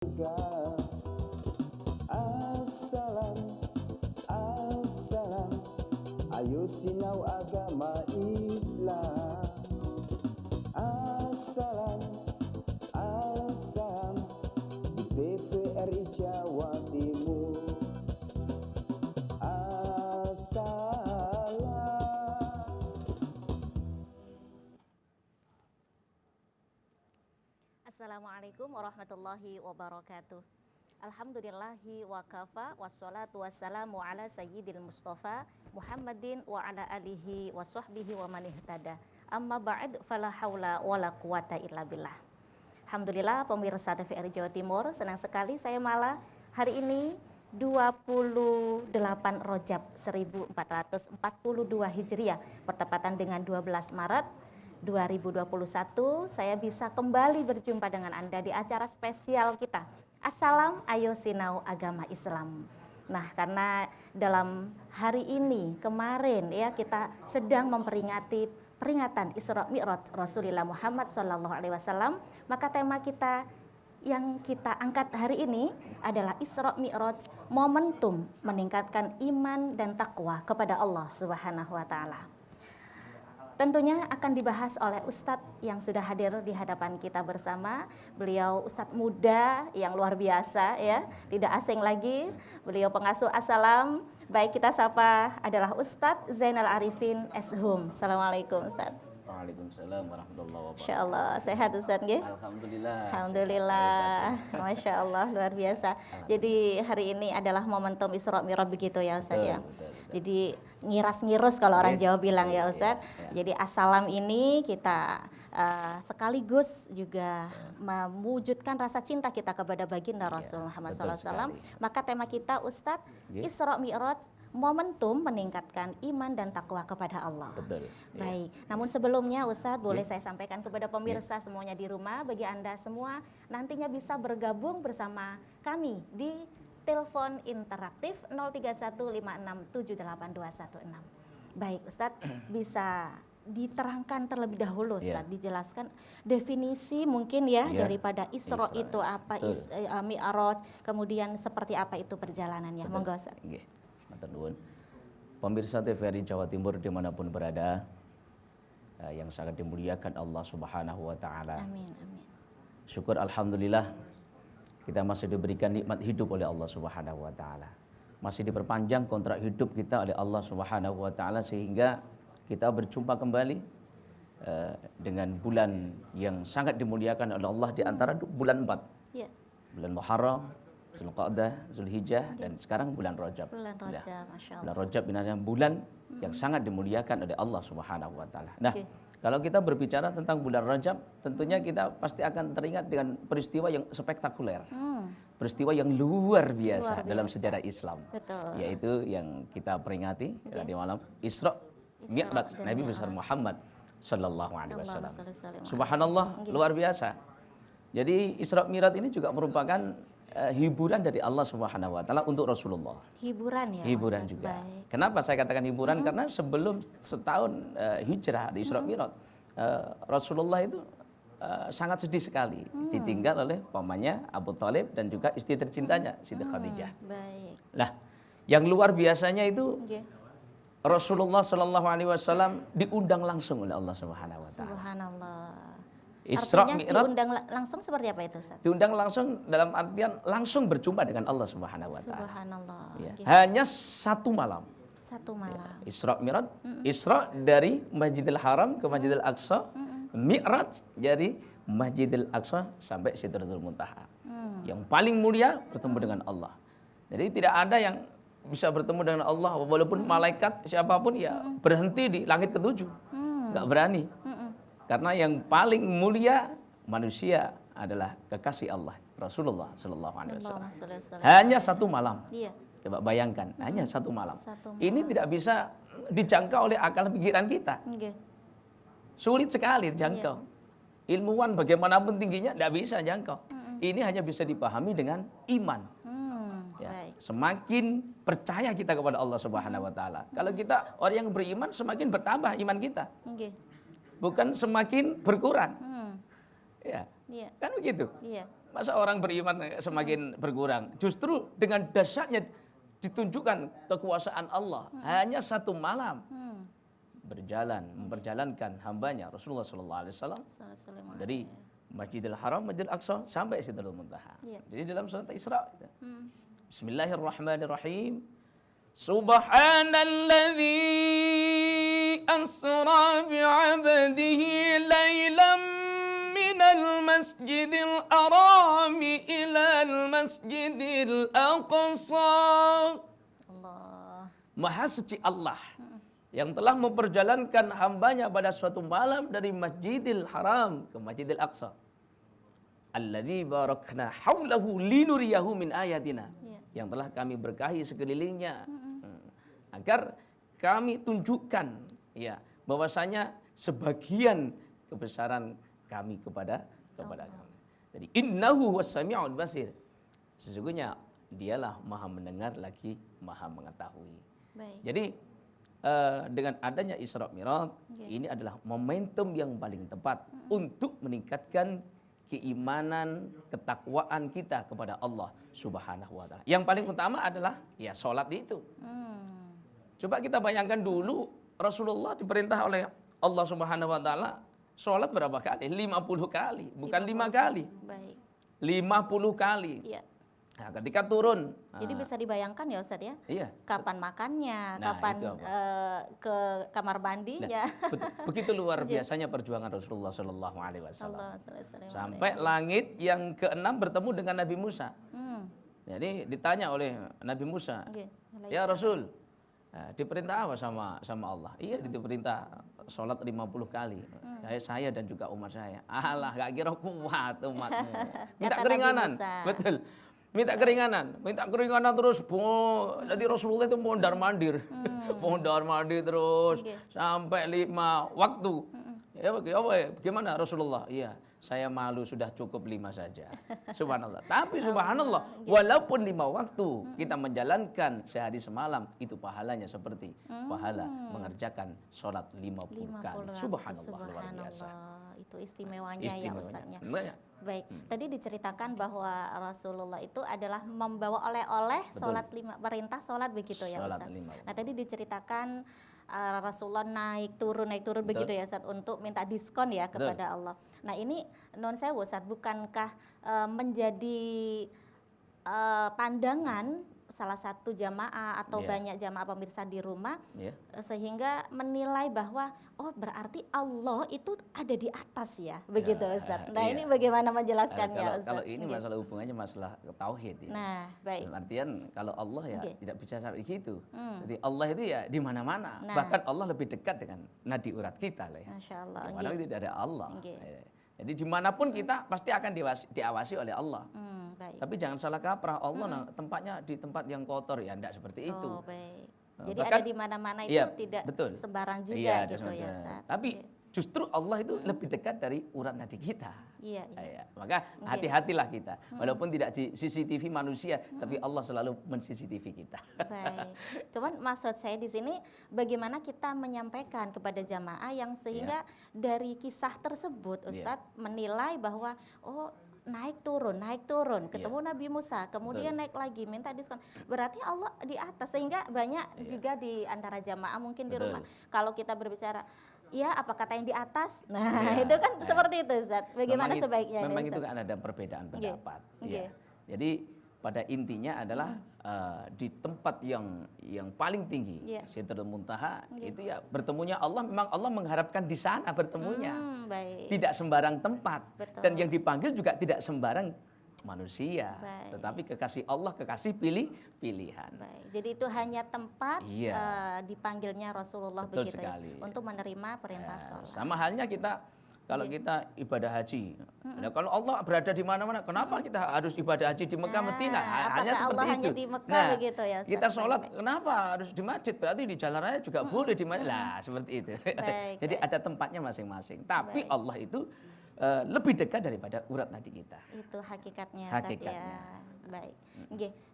Assalam, assalam, ayo sinau agama Islam. Assalam, assalam, di TVRI Jawa Timur. Assalam. Assalamualaikum warahmatullahi wabarakatuh. Alhamdulillahi wa kafa wassalatu wassalamu ala sayyidil mustafa Muhammadin wa ala alihi wa sahbihi wa man ihtada. Amma ba'd fala haula wala quwata illa billah. Alhamdulillah pemirsa TVRI Jawa Timur, senang sekali saya malah hari ini 28 Rajab 1442 Hijriah bertepatan dengan 12 Maret 2021 saya bisa kembali berjumpa dengan Anda di acara spesial kita. Assalam, ayo sinau agama Islam. Nah, karena dalam hari ini kemarin ya kita sedang memperingati peringatan Isra Mi'raj Rasulullah Muhammad SAW, maka tema kita yang kita angkat hari ini adalah Isra Mi'raj, momentum meningkatkan iman dan takwa kepada Allah Subhanahu wa taala. Tentunya akan dibahas oleh Ustadz yang sudah hadir di hadapan kita bersama. Beliau Ustadz muda yang luar biasa ya, tidak asing lagi. Beliau pengasuh Assalam. Baik, kita sapa adalah Ustadz Zainal Arifin Eshum. Assalamualaikum Ustadz. Waalaikumsalam warahmatullahi wabarakatuh. Masya Allah, sehat Ustadz nggih? Alhamdulillah. Alhamdulillah, Masya Allah, luar biasa. Jadi hari ini adalah momentum Isra Mi'raj begitu ya Ustadz ya. Jadi ngiras-ngirus kalau orang Jawa bilang ya Ustadz. Jadi assalam ini kita sekaligus juga mewujudkan rasa cinta kita kepada baginda Rasul Muhammad SAW. Maka tema kita Ustadz, Isra Mi'raj, momentum meningkatkan iman dan takwa kepada Allah. Betul. Baik, namun sebelumnya Ustadz boleh saya sampaikan kepada pemirsa semuanya di rumah, bagi Anda semua nantinya bisa bergabung bersama kami di telepon interaktif 0315678216. Baik Ustadz, bisa diterangkan terlebih dahulu Ustadz, dijelaskan definisi mungkin daripada Isra itu apa, Mi'raj, kemudian seperti apa itu perjalanannya. Monggo Ustadz. Pemirsa TVRI Jawa Timur dimanapun berada, yang sangat dimuliakan Allah Subhanahu wa taala. Amin, amin. Syukur alhamdulillah kita masih diberikan nikmat hidup oleh Allah Subhanahu wa taala. Masih diperpanjang kontrak hidup kita oleh Allah Subhanahu wa taala sehingga kita berjumpa kembali dengan bulan yang sangat dimuliakan oleh Allah di antara bulan 4. Bulan Muharram, Zulqa'dah, Zulhijjah, dan sekarang bulan Rajab. Bulan Rajab, Masya Allah. Bulan Rajab ini adalah bulan yang sangat dimuliakan oleh Allah Subhanahu wa taala. Nah, kalau kita berbicara tentang bulan Rajab, tentunya kita pasti akan teringat dengan peristiwa yang spektakuler. Peristiwa yang luar biasa dalam sejarah Islam. Betul. Yaitu yang kita peringati di malam Isra Mi'raj Nabi besar Muhammad sallallahu alaihi wasallam. Subhanallah, luar biasa. Jadi Isra Mi'raj ini juga merupakan hiburan dari Allah Subhanahu wa taala untuk Rasulullah. Hiburan ya. Hiburan Ustaz. juga. Baik. Kenapa saya katakan hiburan? Karena sebelum setahun hijrah di Isra Mi'raj, Rasulullah itu sangat sedih sekali ditinggal oleh pamannya Abu Thalib dan juga istri tercintanya Siti Khadijah. Baik. Nah, yang luar biasanya itu Rasulullah Shallallahu Alaihi Wasallam diundang langsung oleh Allah Subhanahu Wa Taala. Subhanallah. Isra Artinya Mi'raj diundang langsung seperti apa itu Ustaz? diundang langsung dalam artian langsung berjumpa dengan Allah Subhanahu Wa Taala. Subhanallah. Ya. Hanya satu malam. Satu malam. Isra Mi'raj, Isra dari Masjidil Haram ke Masjidil Aqsa, Mi'raj dari Masjidil Aqsa sampai Sidratul Muntaha. Yang paling mulia bertemu dengan Allah. Jadi tidak ada yang bisa bertemu dengan Allah walaupun malaikat siapapun ya berhenti di langit ketujuh. Enggak berani. Karena yang paling mulia manusia adalah kekasih Allah, Rasulullah Sallallahu Alaihi Wasallam. Hanya satu malam. Iya. Coba bayangkan, hanya satu malam. Satu malam. Ini tidak bisa dijangkau oleh akal pikiran kita. Sulit sekali dijangkau. Ilmuwan bagaimanapun tingginya tidak bisa jangkau. Ini hanya bisa dipahami dengan iman. Semakin percaya kita kepada Allah Subhanahu Wa Taala. Kalau kita orang yang beriman, semakin bertambah iman kita. Bukan semakin berkurang. Ya. Kan begitu. Masa orang beriman semakin berkurang? Justru dengan dahsyatnya ditunjukkan kekuasaan Allah. Hanya satu malam memperjalankan hambanya Rasulullah SAW dari Masjidil Haram, Masjidil Aqsa sampai Sidratul Muntaha. Iya. Jadi dalam surat Isra. Bismillahirrahmanirrahim. Subhanalladzi asra bi'abdihi laylam minal masjidil harami ilal masjidil aqsa. Allah. Maha suci Allah yang telah memperjalankan hambanya pada suatu malam dari Masjidil Haram ke Masjidil Aqsa. Alladzi barakna haulahu linuriyahu min ayatina. Yang telah kami berkahi sekelilingnya. Agar kami tunjukkan ya bahwasanya sebagian kebesaran kami kepada kami. Jadi innahu was-sami'ul basir. Sesungguhnya dialah Maha mendengar lagi Maha mengetahui. Baik. Jadi dengan adanya Isra Mi'raj ini adalah momentum yang paling tepat untuk meningkatkan keimanan, ketakwaan kita kepada Allah Subhanahu wa taala. Yang paling utama adalah ya salat itu. Coba kita bayangkan dulu Rasulullah diperintah oleh Allah Subhanahu wa taala salat berapa kali? 50 kali, bukan 5 kali. Baik. 50 kali. Iya. Nah, ketika turun. Jadi bisa dibayangkan ya Ustadz ya. Iya. Kapan makannya, Nah, kapan itu apa? ke kamar mandinya. Begitu luar biasanya perjuangan Rasulullah Shallallahu Alaihi Wasallam. Allah sallallahu Sampai langit yang keenam bertemu dengan Nabi Musa. Jadi ditanya oleh Nabi Musa, ya Rasul, diperintah apa sama Allah? Iya, diperintah sholat 50 kali. Saya dan juga umat saya. Alah, gak kira kuat umatmu. Minta Kata keringanan. Nabi Musa. Betul. Minta keringanan terus. Jadi Rasulullah itu mondar-mandir. Mondar-mandir terus sampai 5 waktu. Ya, bagaimana Rasulullah? Iya, saya malu sudah cukup 5 saja. Subhanallah. Tapi subhanallah, walaupun 5 waktu kita menjalankan sehari semalam, itu pahalanya seperti pahala mengerjakan sholat 50 kali. Subhanallah, luar biasa. Itu istimewanya ya Ustadznya. Banyak. Baik, tadi diceritakan bahwa Rasulullah itu adalah membawa oleh-oleh sholat 5, perintah sholat begitu ya Sholat Ustadz. 5. Nah tadi diceritakan Rasulullah naik turun begitu ya Ustadz untuk minta diskon ya kepada Allah. Nah ini non sewu Ustadz, bukankah menjadi pandangan salah satu jamaah atau banyak jamaah pemirsa di rumah sehingga menilai bahwa oh berarti Allah itu ada di atas ya begitu Ustadz. Nah ini bagaimana menjelaskannya Ustadz? Kalau ini masalah hubungannya masalah tauhid ya. Nah baik. Dalam artian kalau Allah ya tidak bisa sampai gitu. Jadi Allah itu ya di mana-mana. Bahkan Allah lebih dekat dengan nadi urat kita lah ya. Masya Allah. Dimana itu ada Allah. Jadi dimanapun kita pasti akan diawasi oleh Allah. Baik. Tapi jangan salah kaprah, Allah tempatnya di tempat yang kotor ya, enggak seperti itu. Oh, baik. Jadi Bahkan, ada di mana-mana itu tidak sembarang juga gitu ya Ustaz. Tapi justru Allah itu lebih dekat dari urat nadi kita. Iya. Maka hati-hatilah kita. Walaupun tidak di CCTV manusia, tapi Allah selalu men-CCTV kita. Baik. Cuman maksud saya di sini bagaimana kita menyampaikan kepada jamaah yang sehingga dari kisah tersebut Ustadz menilai bahwa oh naik turun ketemu Nabi Musa kemudian naik lagi minta diskon berarti Allah di atas sehingga banyak juga di antara jamaah mungkin di rumah kalau kita berbicara ya apa kata yang di atas itu kan seperti itu Ustaz bagaimana sebaiknya memang itu kan ada perbedaan pendapat jadi pada intinya adalah di tempat yang paling tinggi Sidratul Muntaha itu ya bertemunya Allah memang Allah mengharapkan di sana bertemunya tidak sembarang tempat dan yang dipanggil juga tidak sembarang manusia tetapi kekasih Allah kekasih pilihan. Jadi itu hanya tempat dipanggilnya Rasulullah begitu ya untuk menerima perintah sholat. Sama halnya kita kalau kita ibadah haji, nah, kalau Allah berada di mana-mana, kenapa kita harus ibadah haji di Mekah, Medina? Hanya seperti Allah itu. Hanya di Mekah begitu ya, kita sholat, kenapa harus di masjid? Berarti di jalan raya juga boleh di masjid. Lah, seperti itu. Jadi ada tempatnya masing-masing. Tapi Allah itu lebih dekat daripada urat nadi kita. Itu hakikatnya. Ya. Baik.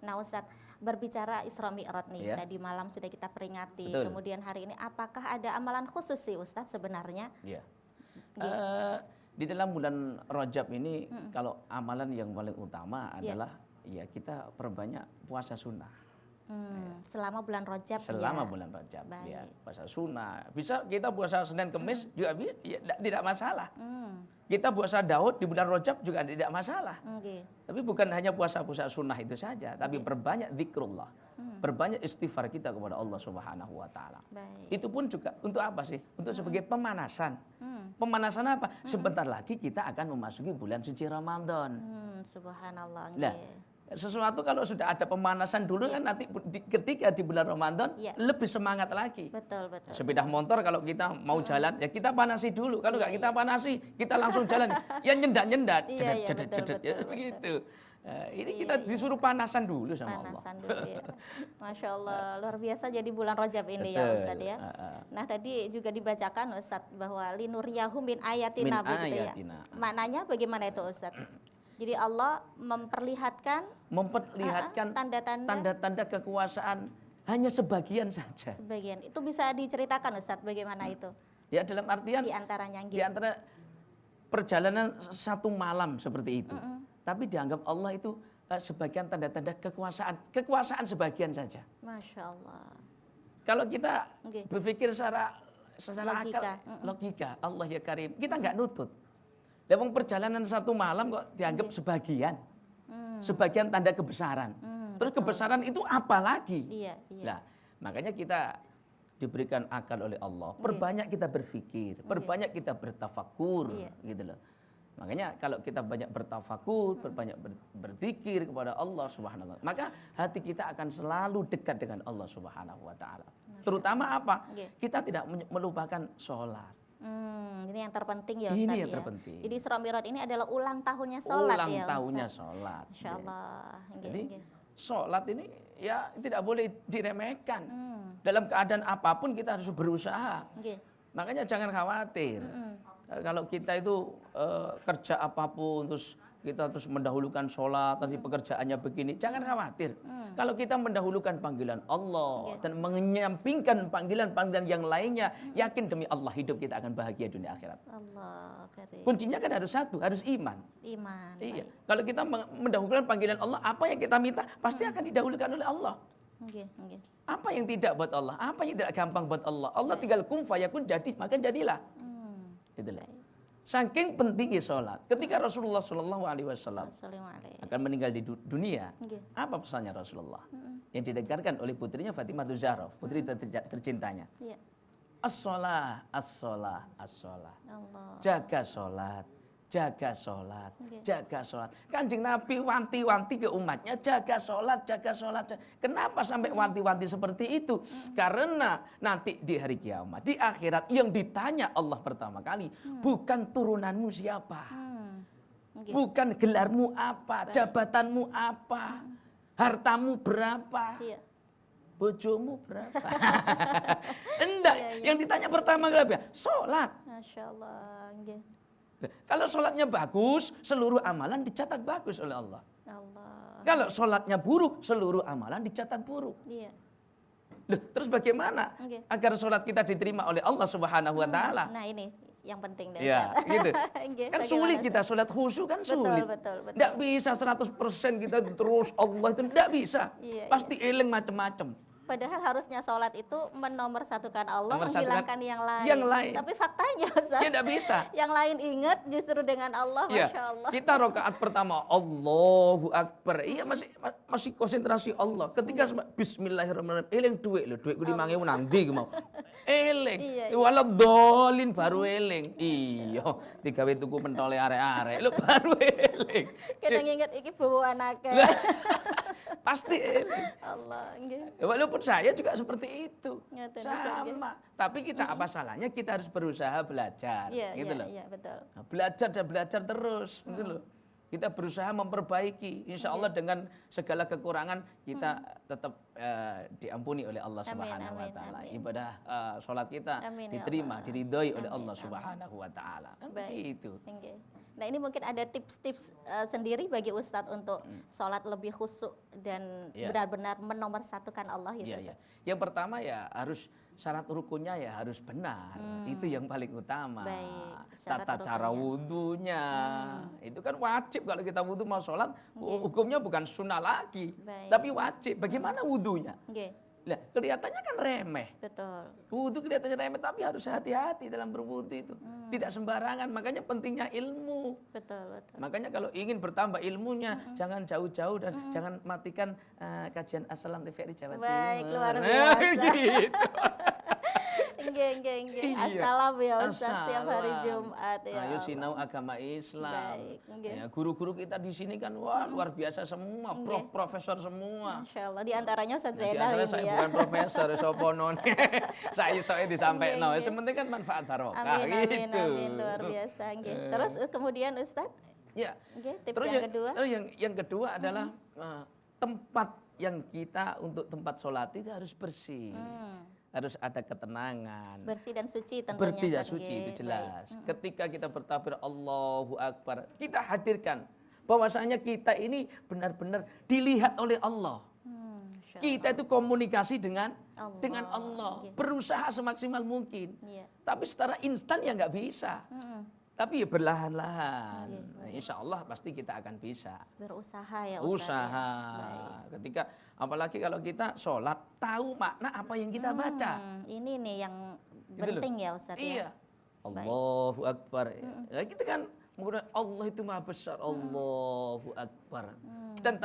Nah Ustadz, berbicara Isra Mi'raj nih, tadi malam sudah kita peringati. Kemudian hari ini apakah ada amalan khusus sih Ustadz sebenarnya? Di dalam bulan Rajab ini kalau amalan yang paling utama adalah ya kita perbanyak puasa sunnah. Selama bulan Rajab Selama ya. bulan Rajab Baik. ya, puasa sunnah. Bisa kita puasa Senin Kemis juga ya, tidak masalah. Kita puasa Daud di bulan Rajab juga tidak masalah. Nggih. Tapi bukan hanya puasa-puasa sunnah itu saja, tapi perbanyak zikrullah. Perbanyak istighfar kita kepada Allah Subhanahu wa taala. Baik. Itu pun juga untuk apa sih? Untuk sebagai pemanasan. Pemanasan apa? Sebentar lagi kita akan memasuki bulan suci Ramadan. Subhanallah. Nah, Nggih. sesuatu kalau sudah ada pemanasan dulu kan nanti ketika di bulan Ramadan Iya. lebih semangat lagi. Betul, betul. Sepeda motor kalau kita mau jalan ya kita panasi dulu. Kalau nggak kita panasi, kita langsung jalan. Ya nyendat-nyendat, Iya, cedet, iya, cedet, betul, cedet, ya betul, begitu. Ini Iya, kita iya. disuruh panasan dulu sama Allah. Panasan dulu ya. Masya Allah, luar biasa jadi bulan Rajab ini ya Betul. Ustadz ya. Nah tadi juga dibacakan Ustadz bahwa linuriyahu min ayatina Min begitu ya. ayatina. Maknanya bagaimana itu Ustadz? Jadi Allah memperlihatkan Memperlihatkan tanda-tanda tanda-tanda kekuasaan hanya sebagian saja. sebagian. Itu bisa diceritakan Ustadz bagaimana itu? Ya dalam artian Di antaranya di antara perjalanan satu malam seperti itu. Tapi dianggap Allah itu sebagian tanda-tanda kekuasaan. Kekuasaan sebagian saja. Masya Allah. Kalau kita Oke. berpikir secara Logika. akal, logika, Allah ya Karim, kita nggak nutut. Lewat perjalanan satu malam kok dianggap sebagian. Sebagian tanda kebesaran. Terus kebesaran itu apa lagi? Iya, iya. Nah, makanya kita diberikan akal oleh Allah. Perbanyak kita berpikir, perbanyak kita bertafakur, Iya. gitu loh. Makanya kalau kita banyak bertafakur, perbanyak berzikir kepada Allah Subhanahu wa taala, maka hati kita akan selalu dekat dengan Allah Subhanahu wa taala. Terutama apa? Oke. Kita tidak melupakan sholat. Ini yang terpenting ya Ini Ustadz yang ya. terpenting. Jadi Isra Mi'raj ini adalah ulang tahunnya sholat Ulang ya tahunnya Ustadz. sholat. Masya Allah. Nggih, Jadi nggih. sholat ini ya tidak boleh diremehkan. Dalam keadaan apapun kita harus berusaha. Nggih. Makanya jangan khawatir. Kalau kita itu kerja apapun terus kita terus mendahulukan sholat, nanti pekerjaannya begini, jangan khawatir. Kalau kita mendahulukan panggilan Allah dan menyampingkan panggilan-panggilan yang lainnya, yakin demi Allah hidup kita akan bahagia dunia akhirat. Allah karim. Kuncinya kan harus satu, harus iman. Iman. Iya. Baik. Kalau kita mendahulukan panggilan Allah, apa yang kita minta pasti akan didahulukan oleh Allah. Nggih, nggih. Apa yang tidak buat Allah, apa yang tidak gampang buat Allah. Allah tinggal kun fayakun jadi, maka jadilah. Itulah. Saking pentingnya sholat. Ketika Rasulullah Shallallahu Alaihi Wasallam Assalamualaikum. akan meninggal di dunia, Nggih. apa pesannya Rasulullah? Yang didengarkan oleh putrinya Fatimah Zahra, putri tercintanya. Iya. As-sholah, as-sholah, as-sholah. Allah. Jaga sholat, jaga sholat, Oke. jaga sholat. Kanjeng Nabi wanti-wanti ke umatnya, jaga sholat, jaga sholat. Kenapa sampai wanti-wanti seperti itu? Karena nanti di hari kiamat, di akhirat yang ditanya Allah pertama kali, bukan turunanmu siapa, Nggih. bukan gelarmu apa, jabatanmu apa, hartamu berapa, Iya. bojomu berapa. Enggak, yang ditanya pertama kali apa? Sholat. Masya Allah. Nggih. Kalau sholatnya bagus, seluruh amalan dicatat bagus oleh Allah. Allah. Kalau sholatnya buruk, seluruh amalan dicatat buruk. Iya. Loh, terus bagaimana Oke. agar sholat kita diterima oleh Allah Subhanahu wa taala? Nah ini yang penting deh Ya, Ustadz. gitu. Nggih, Kan bagaimana, sulit Ustadz? kita sholat khusyuk kan Betul, sulit. betul, betul. Nggak bisa 100% kita terus Allah itu nggak bisa. Iya, Pasti eling macam-macam. Padahal harusnya sholat itu menomorsatukan Allah, Menomorsatukan menghilangkan yang lain. yang lain. Tapi faktanya Ustaz, Ya nggak bisa. yang lain ingat justru dengan Allah, Iya, Masya Allah. kita rakaat pertama Allahu Akbar. Iya masih konsentrasi Allah. Ketika Bismillahirrahmanirrahim, eling duit lho, duit ku 5.000 nang ndi ku mau. Eling. Iya, iya. Walau dolin baru eling. Iya, digawe tuku pentole arek-arek lho baru eling. Kadang ingat iki bawa anaknya. Pasti eling. Allah, nggih. Walaupun saya juga seperti itu. Ngaten, Ustaz, Sama. Tapi kita apa salahnya kita harus berusaha belajar. Iya, gitu iya, loh. iya, betul. Nah, belajar dan belajar terus, gitu loh. Kita berusaha memperbaiki, insya Allah dengan segala kekurangan kita tetap diampuni oleh Allah Amin, Subhanahu Wa amin, Taala. amin. Ibadah sholat kita Amin, ya diterima, Allah. diridhoi oleh Amin, Allah amin. Subhanahu Wa Taala. Kan Baik. begitu. Nggih. Nah ini mungkin ada tips-tips sendiri bagi Ustadz untuk sholat lebih khusyuk dan Iya. benar-benar menomorsatukan Allah gitu. Iya, iya. Ustadz. Yang pertama ya harus syarat rukunnya ya harus benar. Itu yang paling utama. Baik, syarat Tata cara rukunnya. wudhunya. Itu kan wajib kalau kita wudhu mau sholat. Hukumnya bukan sunnah lagi. Baik. Tapi wajib. Bagaimana wudhunya? Nggih, Nah, kelihatannya kan remeh. betul. Wudhu kelihatannya remeh, tapi harus hati-hati dalam berwudhu itu. Tidak sembarangan, makanya pentingnya ilmu. Betul, betul. Makanya kalau ingin bertambah ilmunya, jangan jauh-jauh dan jangan matikan kajian Assalam TVRI Jawa Timur. Baik, luar Nah, biasa. gitu. Nggih. Iya. Assalam ya Ustaz setiap hari Assalam. Jumat ya. Ayo sinau agama Islam. Baik, nggih. Ya, guru-guru kita di sini kan wah luar biasa semua, profesor semua. Masya Allah, di antaranya Ustaz Nah, di Zainal antara ini saya ya. bukan profesor, sopo non. Saya disampaikan. Nggih, nggih. Sementing kan manfaat barokah Amin, gitu. amin, luar biasa. Nggih. Terus kemudian Ustaz, Ya. nggih, tips Terus yang kedua. terus yang kedua adalah tempat yang kita untuk tempat sholat itu harus bersih. Harus ada ketenangan. Bersih dan suci tentunya. Bersih dan Ustaz. suci Nggih, itu baik. jelas. Ketika kita bertakbir Allahu Akbar, kita hadirkan bahwasanya kita ini benar-benar dilihat oleh Allah. Masya Kita itu komunikasi dengan Allah. Allah, Nggih. berusaha semaksimal mungkin. Iya. Tapi secara instan ya nggak bisa. Tapi ya berlahan-lahan. Nah, insya Allah pasti kita akan bisa. Berusaha ya Ustaz. Usaha. Ya. Baik. Ketika apalagi kalau kita sholat tahu makna apa yang kita baca. Ini nih yang Gitu loh. penting ya Ustaz Iya. ya. Allahu Akbar. Ya, kita kan menggunakan Allah itu maha besar. Allahu Akbar. Dan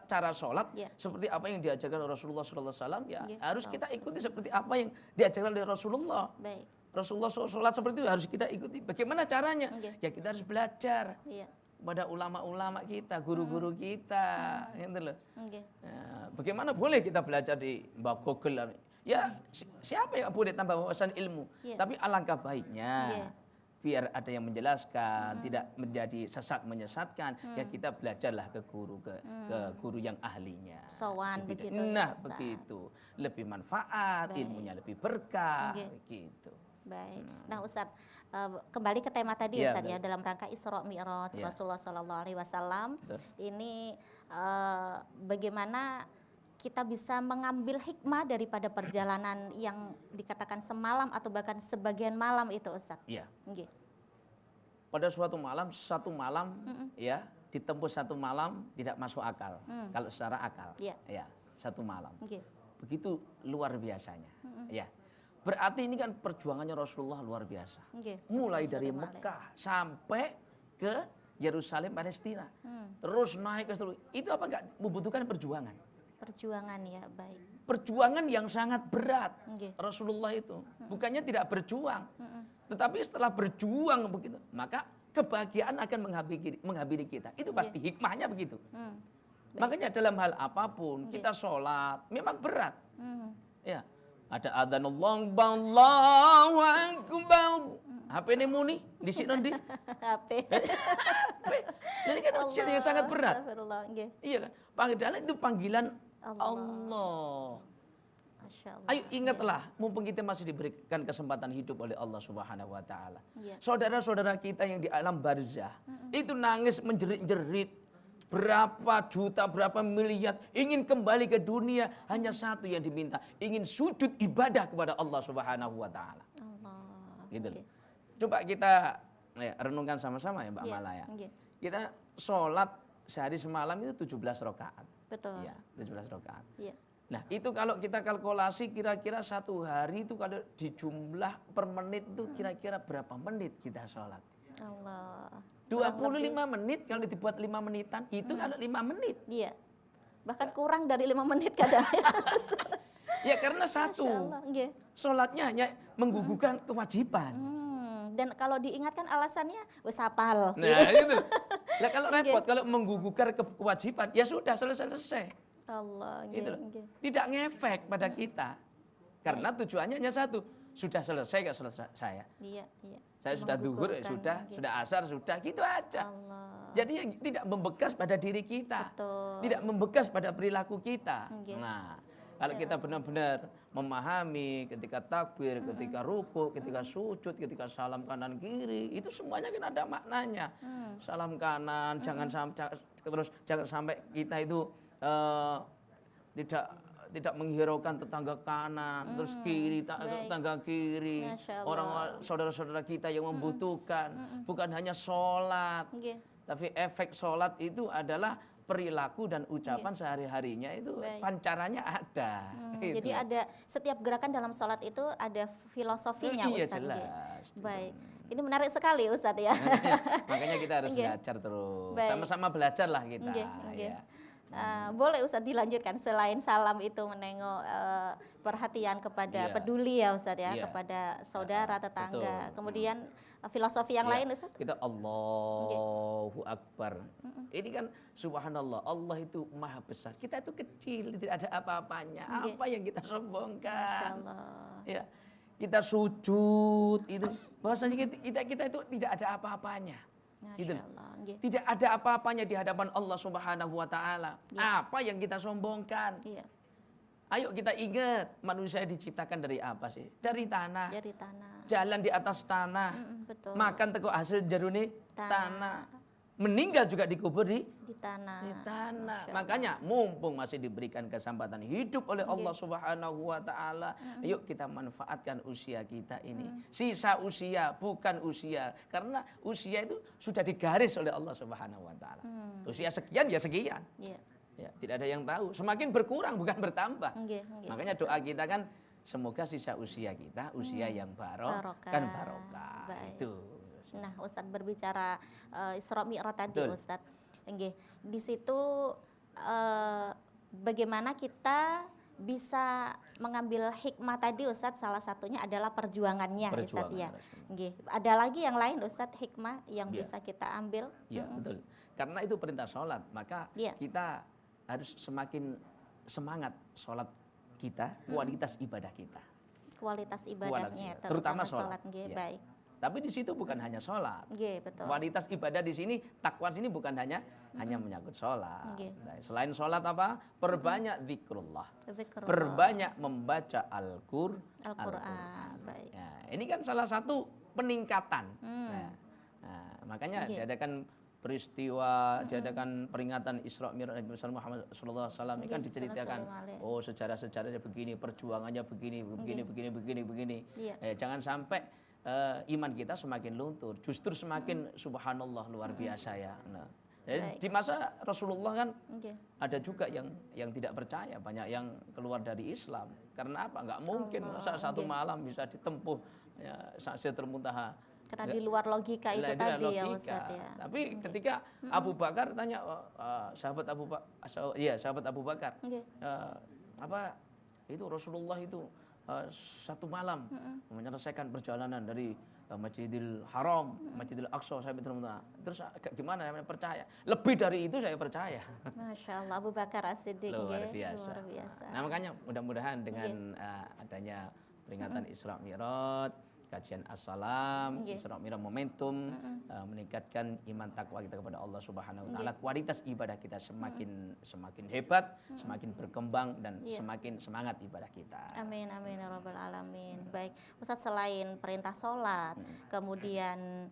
cara sholat Iya. seperti apa yang diajarkan oleh Rasulullah SAW ya Iya, harus kita ikuti seperti apa yang diajarkan oleh Rasulullah. Baik. Rasulullah sholat seperti itu harus kita ikuti. Bagaimana caranya? Oke. Ya kita harus belajar Iya. pada ulama-ulama kita, guru-guru kita, gitu loh. Oke. Nah, bagaimana boleh kita belajar di Mbak Google? Ya siapa yang boleh tambah wawasan ilmu? Iya. Tapi alangkah baiknya Iya. biar ada yang menjelaskan, tidak menjadi sesat menyesatkan. Ya kita belajarlah ke guru yang ahlinya. Sowan Di bidang- begitu ya, Nah Ustaz. begitu, lebih manfaat, Baik. ilmunya lebih berkah, Oke. begitu. Baik. Nah Ustadz, kembali ke tema tadi Iya, Ustadz ya, betul. dalam rangka Isra Mi'raj Iya. Rasulullah Sallallahu Alaihi Wasallam. Betul. Ini bagaimana kita bisa mengambil hikmah daripada perjalanan yang dikatakan semalam atau bahkan sebagian malam itu Ustadz. Iya. Nggih. Pada satu malam ya ditempuh satu malam tidak masuk akal kalau secara akal Iya. ya satu malam Nggih. begitu luar biasanya ya berarti ini kan perjuangannya Rasulullah luar biasa Nggih. mulai Rasulullah dari SAW. Mekah sampai ke Yerusalem Palestina terus naik ke seluruh itu apa enggak membutuhkan perjuangan Perjuangan ya, baik. perjuangan yang sangat berat Nggih. Rasulullah itu bukannya tidak berjuang tetapi setelah berjuang begitu maka kebahagiaan akan menghampiri kita itu pasti hikmahnya begitu makanya dalam hal apapun kita sholat memang berat ya ada adzan Allahu Akbar HP ini muni di sini nanti HP. jadi kan ujian yang sangat berat Astagfirullah. Nggih. iya kan panggilan itu panggilan Allah. Allah. Masya Allah. Ayo ingatlah, mumpung kita masih diberikan kesempatan hidup oleh Allah Subhanahu wa taala. Iya. Saudara-saudara kita yang di alam barzah, itu nangis menjerit-jerit berapa juta, berapa miliar ingin kembali ke dunia, hanya satu yang diminta, ingin sujud ibadah kepada Allah Subhanahu wa taala. Allah. Gitu loh. Nggih. Coba kita renungkan sama-sama ya Mbak Iya, Mala ya. nggih. Kita sholat sehari semalam itu 17 rakaat. Betul. Ya, 17 rakaat. Iya. Nah itu kalau kita kalkulasi kira-kira satu hari itu kalau dijumlah per menit itu kira-kira berapa menit kita sholat. Allah. 25 menit kalau dibuat 5 menitan itu kalau 5 menit. Iya. Bahkan kurang dari 5 menit kadang. Ya karena Masya satu, Allah. Nggih. sholatnya hanya menggugurkan kewajiban. Dan kalau diingatkan alasannya wis hafal. Nah itu. Nah kalau repot, kalau menggugurkan kewajiban ya sudah selesai. Allah. Nggih, Gitu loh. nggih. Tidak ngefek pada kita. Karena tujuannya hanya satu. Sudah selesai gak selesai saya. Iya, iya. Saya sudah duhur, ya Menggugurkan, sudah asar, sudah gitu aja. Allah. Jadi yang tidak membekas pada diri kita. Betul. Tidak membekas pada perilaku kita. Nggih. Nah, kalau kita benar-benar memahami ketika takbir, ketika ruku, ketika sujud, ketika salam kanan kiri, itu semuanya kan ada maknanya. Salam kanan, jangan sampai kita itu tidak tidak menghiraukan tetangga kanan, terus kiri, tetangga kiri, Masya Allah. orang saudara-saudara kita yang membutuhkan, bukan hanya sholat, Nggih. tapi efek sholat itu adalah perilaku dan ucapan sehari-harinya itu Baik. pancarannya ada. Gitu. Jadi ada setiap gerakan dalam sholat itu ada filosofinya, Iya, Ustadz. Nggih. jelas. Baik. Ini menarik sekali Ustadz ya. Makanya kita harus Nggih. belajar terus, Baik. sama-sama belajar lah kita. Nggih, nggih. Ya. Boleh Ustadz dilanjutkan selain salam itu menengok perhatian kepada Iya. peduli ya Ustadz ya, Iya. kepada saudara, tetangga. betul. Kemudian filosofi yang Ya, lain Ustadz. kita Allahu Akbar. Ini kan subhanallah, Allah itu maha besar. Kita itu kecil, tidak ada apa-apanya. Nggih. Apa yang kita Masya sombongkan? Allah. Ya, kita sujud itu bahwasanya kita itu tidak ada apa-apanya. Gitu. Masya Allah. Nggih. Tidak ada apa-apanya di hadapan Allah Subhanahu wa taala. Ya. Apa yang kita sombongkan? Iya. Ayo kita ingat, manusia diciptakan dari apa sih? Dari tanah. Dari tanah. Jalan di atas tanah. Betul. Makan teko hasil jaruni Tanah. tanah. Meninggal juga dikubur di tanah. tanah. Masya Makanya mumpung masih diberikan kesempatan hidup oleh Allah Subhanahu wa taala, yuk kita manfaatkan usia kita ini. Sisa usia bukan usia, karena usia itu sudah digaris oleh Allah Subhanahu wa taala. Usia sekian ya sekian. Iya. Ya, tidak ada yang tahu. Semakin berkurang bukan bertambah. Nggih, nggih. Makanya doa kita kan semoga sisa usia kita usia yang barokah. Baik. Itu. Nah, Ustadz berbicara Isra Mi'raj tadi, Betul. Ustadz. Nggih. Di situ bagaimana kita bisa mengambil hikmah tadi, Ustadz, salah satunya adalah perjuangannya, Ustadz ya. Nggih. Ada lagi yang lain, Ustadz, hikmah yang Ya. bisa kita ambil? Ya, betul. Karena itu perintah sholat, maka Ya. kita harus semakin semangat sholat kita, kualitas ibadah kita. Kualitas Kualitas ibadahnya, ibadah, terutama sholat. Nggih, Ya. baik. Tapi di situ bukan hanya sholat. Nggih, betul. Kualitas ibadah di sini, takwa di sini bukan hanya menyangkut sholat. Nggih. Nah, selain sholat apa? Perbanyak zikrullah. Zikrullah. Perbanyak membaca Al-Qur'an. Baik. Ya, ini kan salah satu peningkatan. Nah, makanya Nggih. diadakan peristiwa, diadakan peringatan Isra Mi'raj Nabi Muhammad SAW ini kan Nggih, diceritakan, sallallahu alaihi. oh sejarah-sejarahnya begini, perjuangannya begini. Iya. Jangan sampai iman kita semakin luntur, justru semakin subhanallah luar biasa ya. Nah, jadi Baik. di masa Rasulullah kan Nggih. ada juga yang tidak percaya, banyak yang keluar dari Islam. Karena apa? Nggak mungkin masa satu malam bisa ditempuh ya, Sidratul Muntaha. Karena di luar logika itu Itu tadi adalah ya logika. Ustadz ya. Tapi ketika Abu Bakar tanya sahabat Abu Bakar, Nggih. apa itu Rasulullah itu satu malam menyelesaikan perjalanan dari Masjidil Haram, Masjidil Aqsa sampai Muntaha. Terus gimana saya percaya? Lebih dari itu saya percaya. Masya Allah, Abu Bakar As-Siddiq. Luar nggih, biasa. Luar biasa. Nah, makanya mudah-mudahan dengan adanya peringatan Isra Mi'raj, kajian As-Salam, Nggih. Isra Mi'raj momentum meningkatkan iman takwa kita kepada Allah Subhanahu wa taala, kualitas ibadah kita semakin hebat, semakin berkembang dan Iya. semakin semangat ibadah kita. Amin, amin ya rabbal alamin. Baik, Ustadz, selain perintah sholat, kemudian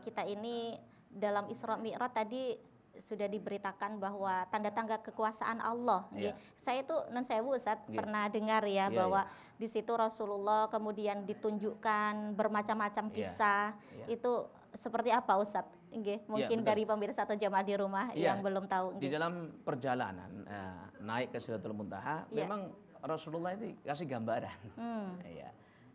kita ini dalam Isra Mi'raj tadi sudah diberitakan bahwa tanda-tanda kekuasaan Allah. Iya. Nggih. Saya itu non sewu Ustadz Iya. pernah dengar ya Iya, bahwa di situ Rasulullah kemudian ditunjukkan bermacam-macam Iya. kisah. Iya. Itu seperti apa Ustadz? Nggih, mungkin betul. dari pemirsa atau jemaah di rumah Iya. yang belum tahu. Di Nggih. dalam perjalanan naik ke Sidratul Muntaha, Iya. memang Rasulullah itu kasih gambaran. Iya.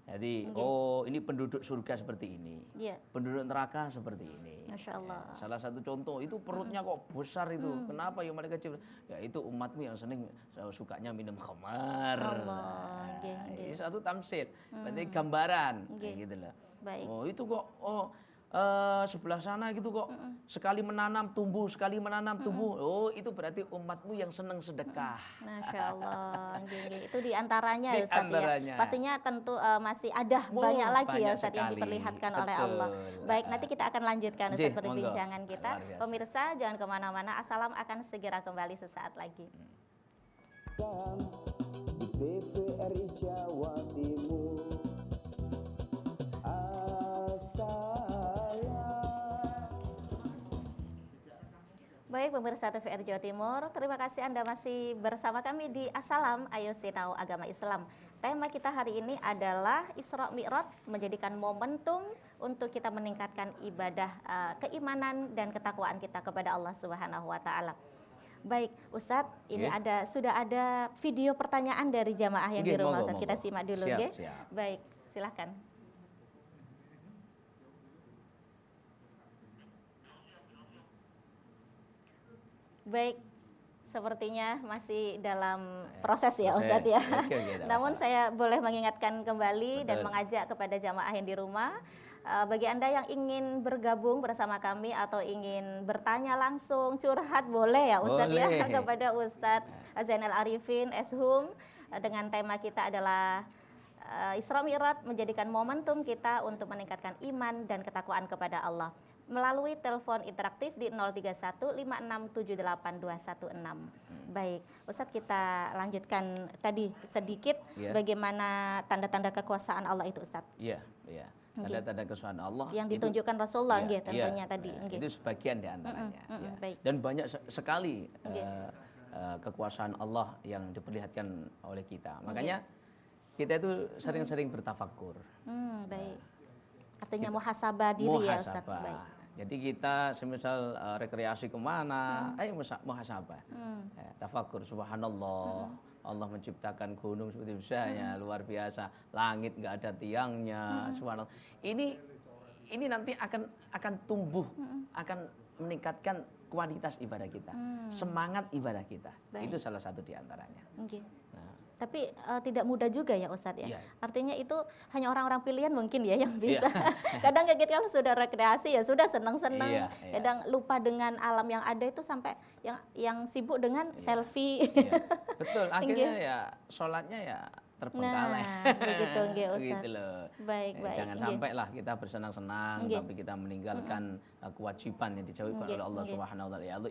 Jadi, Nggih. ini penduduk surga seperti ini, Iya. penduduk neraka seperti ini. Masya Allah. Ya, salah satu contoh itu perutnya kok besar itu. Kenapa ya mereka kecil? Ya itu umatmu yang seneng sukanya minum khamar. Allah, nggih, Ini satu tamsil, berarti gambaran, kayak Nggih. gitu loh. Baik. Oh itu kok, sebelah sana gitu kok sekali menanam tumbuh, sekali menanam tumbuh. Oh itu berarti umatmu yang seneng sedekah. Masya Allah, nggih, nggih. Itu diantaranya Di ya Ustadz ya. antaranya. Pastinya tentu masih ada Oh, banyak lagi ya banyak Ustadz yang sekali. diperlihatkan oleh Betul. Allah. Baik, nanti kita akan lanjutkan Ustadz Nggih, monggo. perbincangan kita. Luar biasa. Pemirsa jangan kemana-mana, Assalam akan segera kembali sesaat lagi. Di TVRI Jawa Timur Assalam. Baik pemirsa TVR Jawa Timur, terima kasih Anda masih bersama kami di Assalam, ayo sinau agama Islam. Tema kita hari ini adalah Isra Mi'raj, menjadikan momentum untuk kita meningkatkan ibadah keimanan dan ketakwaan kita kepada Allah Subhanahu wa taala. Baik, Ustadz, ini sudah ada video pertanyaan dari jamaah yang di rumah. Ustadz, kita simak dulu, siap. Baik, silahkan. Baik, sepertinya masih dalam proses ya Ustadz ya. Oke, Namun saya boleh mengingatkan kembali dan mengajak kepada jamaah yang di rumah, bagi Anda yang ingin bergabung bersama kami atau ingin bertanya langsung, curhat boleh ya Ustadz ya kepada Ustadz Zainal Arifin Eshum, dengan tema kita adalah Isra Mi'raj, menjadikan momentum kita untuk meningkatkan iman dan ketakwaan kepada Allah, melalui telepon interaktif di 03156782216. Baik, Ustadz, kita lanjutkan tadi sedikit bagaimana tanda-tanda kekuasaan Allah itu, Ustadz. Iya. Tanda-tanda kekuasaan Allah yang ditunjukkan itu, Rasulullah tentunya tadi. Itu sebagian di antaranya. Baik. Dan banyak sekali kekuasaan Allah yang diperlihatkan oleh kita. Makanya kita itu sering-sering bertafakkur. Baik. Artinya muhasabah diri ya Ustaz. Baik. Jadi kita semisal rekreasi kemana, ayo muhasabah. Tafakkur, subhanallah. Allah menciptakan gunung seperti misalnya, luar biasa. Langit nggak ada tiangnya, subhanallah. Ini nanti akan tumbuh, akan meningkatkan kualitas ibadah kita, semangat ibadah kita. Baik. Itu salah satu di antaranya. Tapi tidak mudah juga ya Ustadz ya. Artinya itu hanya orang-orang pilihan mungkin ya yang bisa. Kadang kayak gitu kalau sudah rekreasi ya sudah senang-senang. Kadang lupa dengan alam yang ada itu, sampai yang sibuk dengan selfie. Betul, akhirnya ya sholatnya ya terbengkalai. Begitu Ustaz. Gitu loh. Baik. Jangan sampai lah kita bersenang-senang tapi kita meninggalkan kewajiban yang dijauhi oleh Allah Subhanahu wa taala, yaitu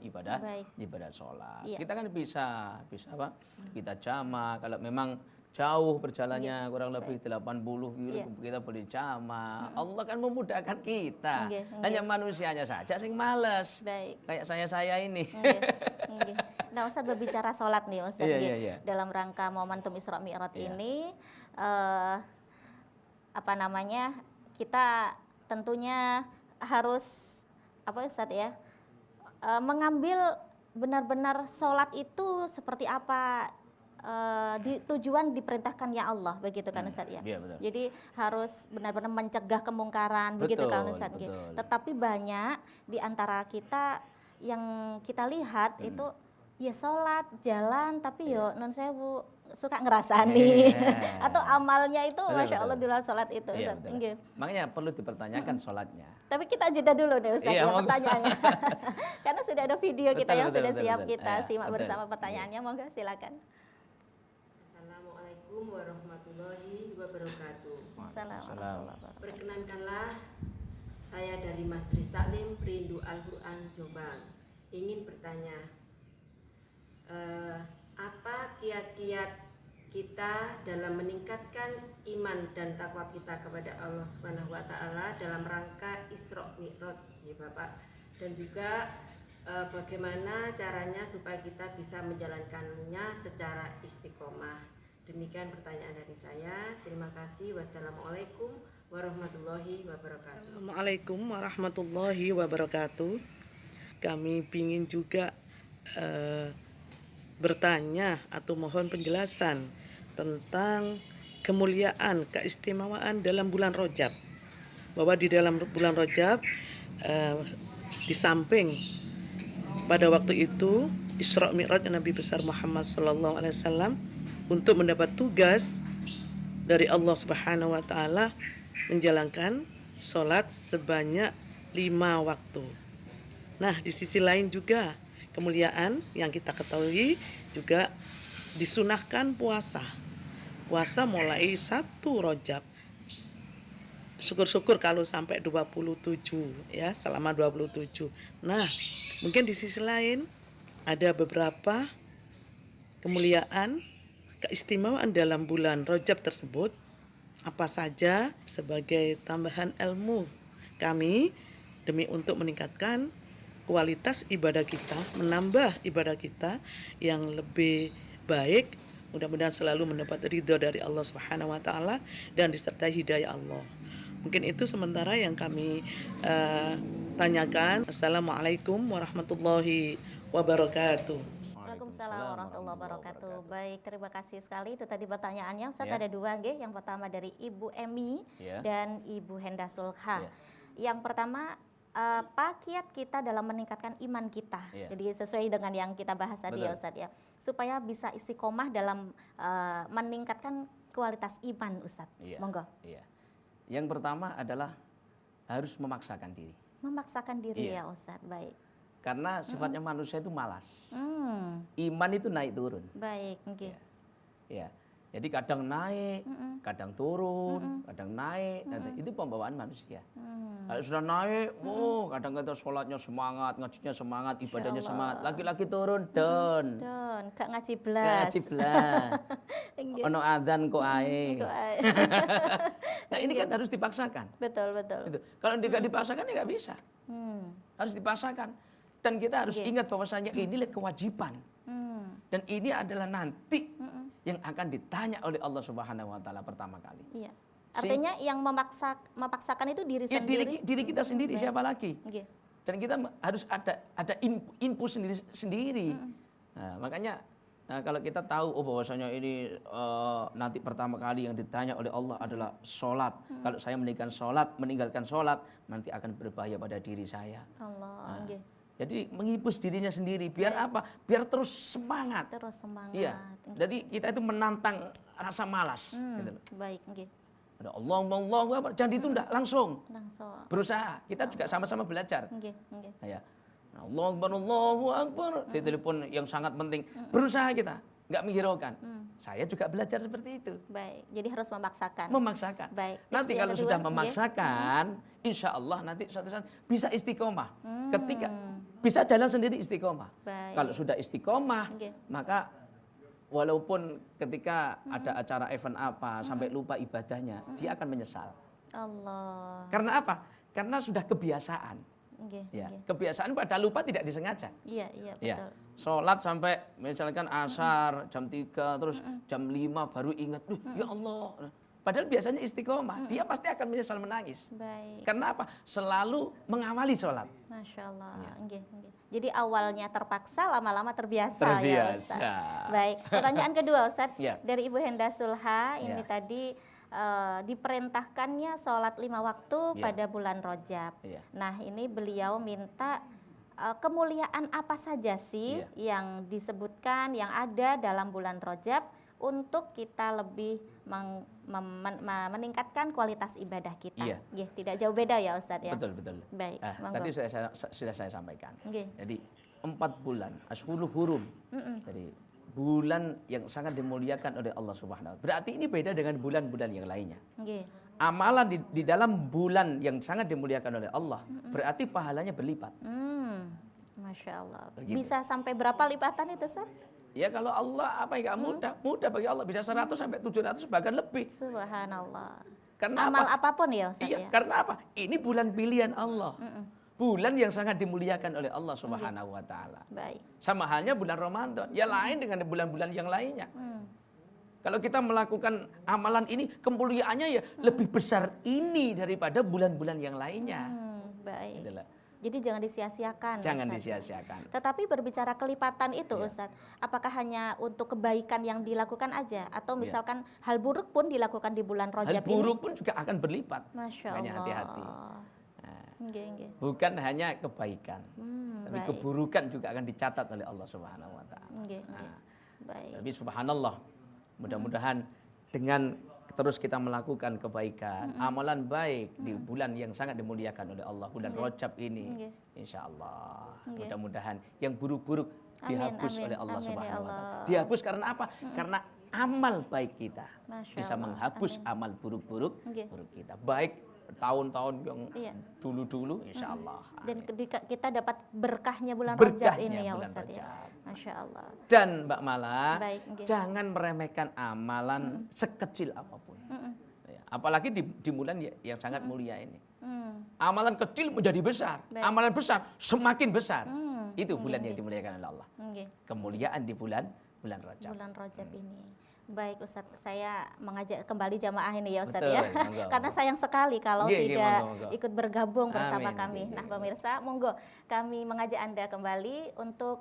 ibadah sholat. Kita kan bisa apa? Kita jamak kalau memang jauh perjalannya kurang lebih 80 kilo kita boleh jamak. Allah kan memudahkan kita. Hanya manusianya saja sing males. Kayak saya ini. Nah Ustaz, berbicara sholat nih Ustaz, dalam rangka momentum Isra Mi'raj ini, kita tentunya harus Ustaz ya, mengambil benar-benar sholat itu seperti apa, tujuan diperintahkannya Allah, begitu kan Ustaz ya. Jadi harus benar-benar mencegah kemungkaran, begitu kan Ustaz. Tetapi banyak di antara kita yang kita lihat itu ya sholat, jalan, tapi yo non sewu suka ngerasani atau amalnya itu masya Allah di luar sholat itu. Makanya perlu dipertanyakan sholatnya. Tapi kita jeda dulu deh Ustaz pertanyaannya. Karena sudah ada video kita yang sudah siap, kita simak bersama pertanyaannya. Monggo silakan. Assalamualaikum warahmatullahi wabarakatuh. Assalamualaikum. Perkenankanlah saya dari Mas Ristaklim, Perindu Al-Quran Jombang, ingin bertanya, apa kiat-kiat kita dalam meningkatkan iman dan takwa kita kepada Allah Subhanahu wa taala dalam rangka Isra Mi'raj ya Bapak, dan juga bagaimana caranya supaya kita bisa menjalankannya secara istiqomah. Demikian pertanyaan dari saya. Terima kasih. Wassalamualaikum warahmatullahi wabarakatuh. Assalamualaikum warahmatullahi wabarakatuh. Kami ingin juga bertanya atau mohon penjelasan tentang kemuliaan, keistimewaan dalam bulan Rajab. Bahwa di dalam bulan Rajab di samping pada waktu itu Isra Mi'raj Nabi besar Muhammad SAW untuk mendapat tugas dari Allah Subhanahu wa taala menjalankan sholat sebanyak 5 waktu. Nah, di sisi lain juga kemuliaan yang kita ketahui juga disunahkan puasa. Puasa mulai 1 Rajab. Syukur-syukur kalau sampai 27 ya, selama 27. Nah, mungkin di sisi lain ada beberapa kemuliaan, keistimewaan dalam bulan Rajab tersebut. Apa saja sebagai tambahan ilmu kami demi untuk meningkatkan kualitas ibadah kita, menambah ibadah kita yang lebih baik. Mudah-mudahan selalu mendapat ridho dari Allah Subhanahu wa taala dan disertai hidayah Allah. Mungkin itu sementara yang kami tanyakan. Assalamualaikum warahmatullahi wabarakatuh. Waalaikumsalam warahmatullahi wabarakatuh. Baik, terima kasih sekali. Itu tadi pertanyaannya. Ustaz Ya. ada dua, nggih. Yang pertama dari Ibu Emi Ya. dan Ibu Henda Sulha. Ya. Yang pertama, apa kiat kita dalam meningkatkan iman kita? Ya. Jadi sesuai dengan yang kita bahas tadi ya Betul. Ustaz ya. Supaya bisa istiqomah dalam meningkatkan kualitas iman Ustaz. Iya. Monggo. Iya. Yang pertama adalah harus memaksakan diri. Memaksakan diri Iya. ya Ustaz. Baik. Karena sifatnya manusia itu malas. Hmm, Iman itu naik turun. baik, nggih. Ya. Jadi kadang naik, kadang turun, kadang naik. Itu pembawaan manusia. Kalau sudah naik, kadang kita sholatnya semangat, ngajinya semangat, ibadahnya semangat. Lagi-lagi turun, down. Don, gak ngaji Gak blas. ngaji belas. Nggih. Ono adzan kok ae. Kok ae. Nah ini kan harus dipaksakan. Betul, betul. Gitu. Kalau tidak dipaksakan ya nggak bisa. Hmm. Harus dipaksakan. Dan kita harus ingat bahwasanya inilah kewajiban. Hmm. Dan ini adalah nanti yang akan ditanya oleh Allah Subhanahu wa taala pertama kali. Iya. Artinya yang memaksakan itu diri Ya, sendiri. diri kita sendiri, siapa lagi? Nggih. Dan kita harus ada input sendiri. Nah, makanya kalau kita tahu bahwasanya ini nanti pertama kali yang ditanya oleh Allah adalah sholat. Kalau saya meninggalkan sholat, nanti akan berbahaya pada diri saya. Allah, nggih. Jadi mengipus dirinya sendiri, biar apa? Biar terus semangat. Terus semangat. Iya. Jadi kita itu menantang rasa malas. Gitu loh. Baik, nggih. Ada Allahu Akbar, jangan ditunda, langsung Langsung. berusaha. Kita juga sama-sama belajar. Nggih, nggih. Ya. Allahu Akbar. Di telepon yang sangat penting. Berusaha kita, nggak menghiraukan. Saya juga belajar seperti itu. Baik. Jadi harus memaksakan. Memaksakan. Baik. Nanti Tips yang kalau kedua, sudah nggih. memaksakan, insya Allah nanti suatu saat bisa istiqomah. Ketika bisa jalan sendiri istiqomah. Baik. Kalau sudah istiqomah, Nggih. maka walaupun ketika ada acara event apa sampai lupa ibadahnya, dia akan menyesal. Allah. Karena apa? Karena sudah kebiasaan. Nggih, Ya, nggih. kebiasaan pada lupa tidak disengaja. Iya, iya, Ya, betul. sholat sampai misalkan asar jam 3 terus jam 5 baru ingat, ya Allah. Padahal biasanya istiqomah, dia pasti akan menyesal menangis. Baik. Karena apa? Selalu mengawali sholat. Masya Allah. Iya. Nggih, nggih. Jadi awalnya terpaksa, lama-lama terbiasa, ya Terbiasa. Ustaz. Baik. Pertanyaan kedua Ustaz, Ya. dari Ibu Henda Sulha, ini Ya. tadi diperintahkannya sholat 5 waktu Ya. pada bulan Rajab. Ya. Nah, ini beliau minta kemuliaan apa saja sih Ya. yang disebutkan, yang ada dalam bulan Rajab untuk kita lebih meningkatkan kualitas ibadah kita. Iya. Nggih, tidak jauh beda ya Ustadz ya. Betul, betul. Baik, monggo. Tadi sudah saya sampaikan. Nggih. Jadi 4 bulan, ashhurul hurum. Jadi bulan yang sangat dimuliakan oleh Allah Subhanahu wa taala. Berarti ini beda dengan bulan-bulan yang lainnya. Nggih. Amalan di dalam bulan yang sangat dimuliakan oleh Allah, berarti pahalanya berlipat. Masya Allah. Begitu. Bisa sampai berapa lipatan itu, Ustaz? Ya kalau Allah apa yang mudah, mudah bagi Allah bisa 100 sampai 700 bahkan lebih. Subhanallah. Karena Amal apa? apapun ya, Ustaz Iya, ya. karena apa? Ini bulan pilihan Allah. Bulan yang sangat dimuliakan oleh Allah Subhanahu wa taala. Baik. Sama halnya bulan Ramadan, ya lain dengan bulan-bulan yang lainnya. Kalau kita melakukan amalan ini, kemuliaannya ya lebih besar ini daripada bulan-bulan yang lainnya. Baik. Itulah. Jadi jangan disia-siakan. Jangan Ustaz. disia-siakan. Tetapi berbicara kelipatan itu, Ustadz, apakah hanya untuk kebaikan yang dilakukan aja, atau misalkan hal buruk pun dilakukan di bulan Hal Rajab buruk pun juga akan berlipat. Masya Makanya Allah. hati-hati. Nggih, nggih. Bukan hanya kebaikan, tapi baik. keburukan juga akan dicatat oleh Allah Subhanahu wa taala. Nggih, nggih. Baik. Tapi subhanallah, mudah-mudahan dengan terus kita melakukan kebaikan, amalan baik di bulan yang sangat dimuliakan oleh Allah, bulan Rajab ini, Nggih. insya Allah, Nggih. mudah-mudahan yang buruk-buruk Amin, dihapus amin, oleh Allah amin, ya Subhanahu wa Allah. taala. Dihapus karena apa? Karena amal baik kita Masya bisa Allah, menghapus amal buruk-buruk Nggih. kita. Baik tahun-tahun yang Iya. dulu-dulu, insya Allah. Dan kita dapat berkahnya bulan Berkahnya Rajab ini ya bulan Ustadz ya. Rajab. Masya Allah. Dan Mbak Mala, Baik, nggih. jangan meremehkan amalan sekecil apapun. Ya, apalagi di bulan yang sangat mulia ini. Amalan kecil menjadi besar. Baik. Amalan besar semakin besar. Itu Nggih, bulan yang nggih. dimuliakan oleh Allah. Nggih. Kemuliaan di bulan Rajab. Bulan Rajab ini. Baik Ustadz, saya mengajak kembali jamaah ini ya Ustadz Betul, ya. monggo. Karena sayang sekali kalau Nggih, nggih, tidak monggo, monggo. ikut bergabung bersama Amin, kami. nggih, Nah nggih. pemirsa, monggo kami mengajak Anda kembali untuk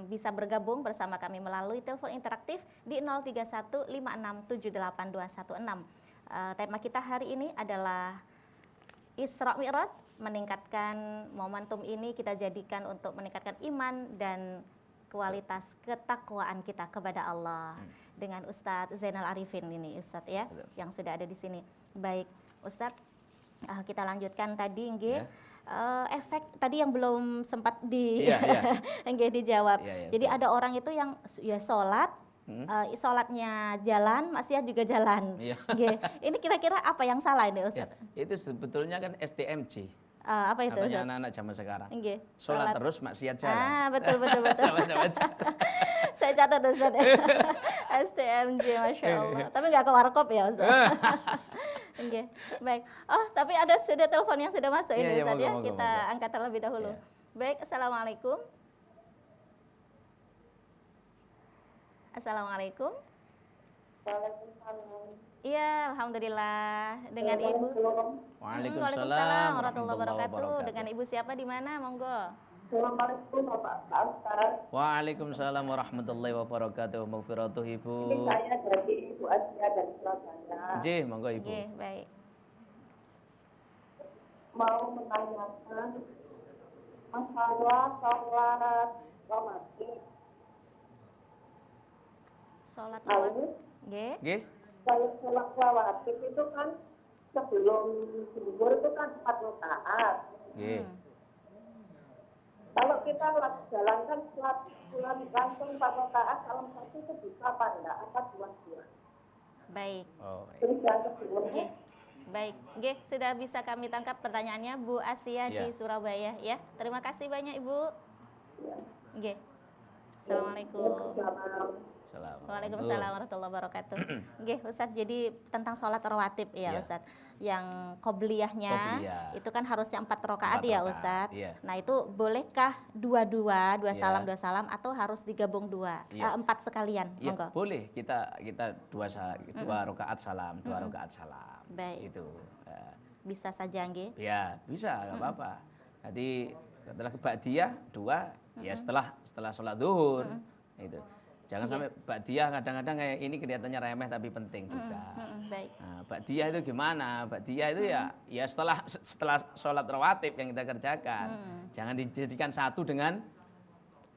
bisa bergabung bersama kami melalui telepon interaktif di 0315678216. Tema kita hari ini adalah Isra Mi'raj, meningkatkan momentum ini kita jadikan untuk meningkatkan iman dan kualitas ketakwaan kita kepada Allah dengan Ustadz Zainal Arifin ini Ustadz ya, Betul. yang sudah ada di sini. Baik Ustadz, kita lanjutkan tadi nggih. Ya. Efek tadi yang belum sempat Iya, iya. nggih dijawab. Iya, iya, Jadi betul. ada orang itu yang ya sholat, sholatnya jalan, maksiat juga jalan. Iya. Nggih. Ini kira-kira apa yang salah ini Ya, Ustadz? itu sebetulnya kan STMJ. Apa itu Namanya Ustadz? anak-anak zaman sekarang. Nggih. Sholat terus maksiat jalan. Betul betul betul. Sama-sama aja. Saya catat Ustaz. STMJ, Masya Allah. Tapi nggak ke warkop ya Ustaz. Oke, baik. Oh, tapi ada sudah telepon yang sudah masuk Iya, ini iya, Ustaz monggo, ya. monggo, Kita monggo. angkat terlebih dahulu. Iya. Baik, Assalamualaikum. Assalamualaikum. Iya, Alhamdulillah. Dengan Ibu. Waalaikumsalam warahmatullahi wabarakatuh. Dengan Ibu siapa di mana? Monggo. Assalamualaikum Bapak Ustaz. Waalaikumsalam warahmatullahi wabarakatuh. Maghfiratuh Ibu. Ini saya dari Ibu Asia dari Surabaya. Jih, monggo Ibu. Oke, baik. Mau menanyakan masalah sholat rawatib. Sholat Lalu rawatib. Nggih. Nggih? kalau sholat rawatib itu kan sebelum zuhur itu kan 4 rakaat. Nggih. Kalau kita jalankan sholat langsung 4 rakaat, salam satu itu bisa apa enggak? Apa dua-dua? Baik. Oh, baik. Terus yang kedua, Oke, baik. Oke, sudah bisa kami tangkap pertanyaannya Bu Asia di Ya. Surabaya ya. Terima kasih banyak Ibu. ya. Oke. Assalamualaikum. Salam. Waalaikumsalam warahmatullahi wabarakatuh. Oke, Ustadz, jadi tentang sholat rawatib ya, Iya. Ustadz. Yang qobliyahnya Qobliyah. itu kan harusnya 4 rakaat 4 ya, rakaat, Ustadz. iya. Nah, itu bolehkah dua Iya. salam atau harus digabung Iya. 4 sekalian? Ya, Monggo. boleh kita dua rakaat salam, 2 rakaat salam. Baik. Itu. Ya. Bisa saja, nggih. Ya, bisa, nggak apa-apa. Nanti setelah ba'diyah 2, ya setelah sholat zuhur. Itu. Jangan Iya. sampai ba'diyah kadang-kadang kayak ini kelihatannya remeh tapi penting juga. Baik. Nah, ba'diyah itu gimana? Ba'diyah itu ya setelah sholat rawatib yang kita kerjakan. Jangan dijadikan satu dengan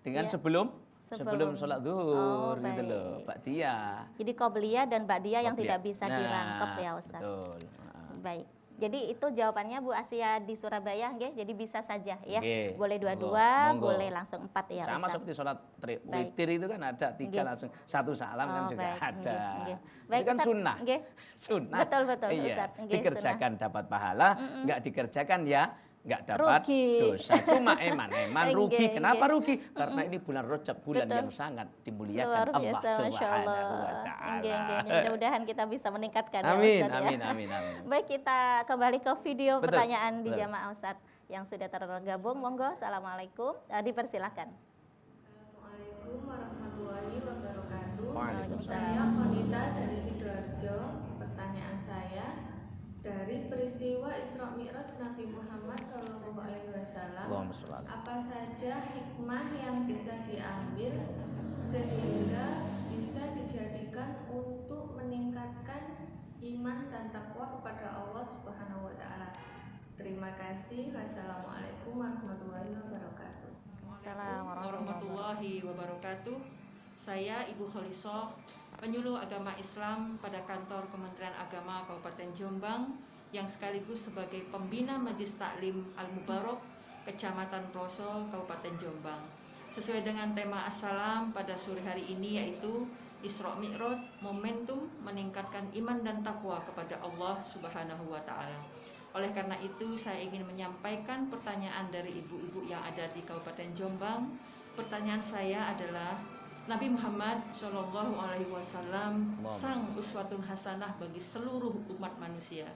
Iya. sebelum Sebelum. sholat Oh, zuhur gitu baik. loh. Ba'diyah. Jadi qobliyah dan ba'diyah yang Qobliyah. tidak bisa Nah, dirangkep ya, Ustadz. Betul. Nah. Baik. Jadi itu jawabannya Bu Asia di Surabaya, nggih. Jadi bisa saja ya. Nggih. Boleh Monggo, 2-2, monggo. boleh langsung 4 ya, Sama Ustadz. seperti sholat Baik. witir itu kan ada 3 Nggih. langsung 1 salam kan Oh, juga baik. ada. Nggih, nggih. Itu Baik, kan Ustadz. sunnah. Nggih. Sunnah. Betul, betul, Iya. Ustadz. Nggih, Dikerjakan dapat pahala, nggak dikerjakan ya nggak dapat Rugi. dosa. Cuma eman rugi. Nggih, Kenapa nggih. rugi? Karena ini bulan Rajab, bulan Betul. yang sangat dimuliakan Luar Allah biasa, Masya Subhanahu wa Allah. taala. Nggih, nggih. Mudah-mudahan kita bisa meningkatkan ya, Amin, Ustadz, amin, ya. amin, amin. Baik, kita kembali ke video Betul, pertanyaan di betul. jamaah Ustadz yang sudah tergabung. Monggo, Assalamualaikum. Dipersilakan. Assalamualaikum warahmatullahi wabarakatuh. Waalaikumsalam. Saya Konita dari Sidoarjo. Pertanyaan saya, dari peristiwa Isra Mi'raj Nabi Muhammad SAW, Allahumma sholli ala apa saja hikmah yang bisa diambil sehingga bisa dijadikan untuk meningkatkan iman dan takwa kepada Allah Subhanahu wa taala. Terima kasih. Wassalamualaikum warahmatullahi wabarakatuh. Assalamualaikum warahmatullahi warahmatullahi wabarakatuh. Saya Ibu Kholisoh, penyuluh agama Islam pada kantor Kementerian Agama Kabupaten Jombang yang sekaligus sebagai pembina Majelis Taklim Al-Mubarak Kecamatan Ploso, Kabupaten Jombang. Sesuai dengan tema Assalam pada sore hari ini, yaitu Isra Mi'raj, momentum meningkatkan iman dan takwa kepada Allah Subhanahu wa taala. Oleh karena itu, saya ingin menyampaikan pertanyaan dari ibu-ibu yang ada di Kabupaten Jombang. Pertanyaan saya adalah, Nabi Muhammad Shallallahu Alaihi Wasallam sang uswatun hasanah bagi seluruh umat manusia.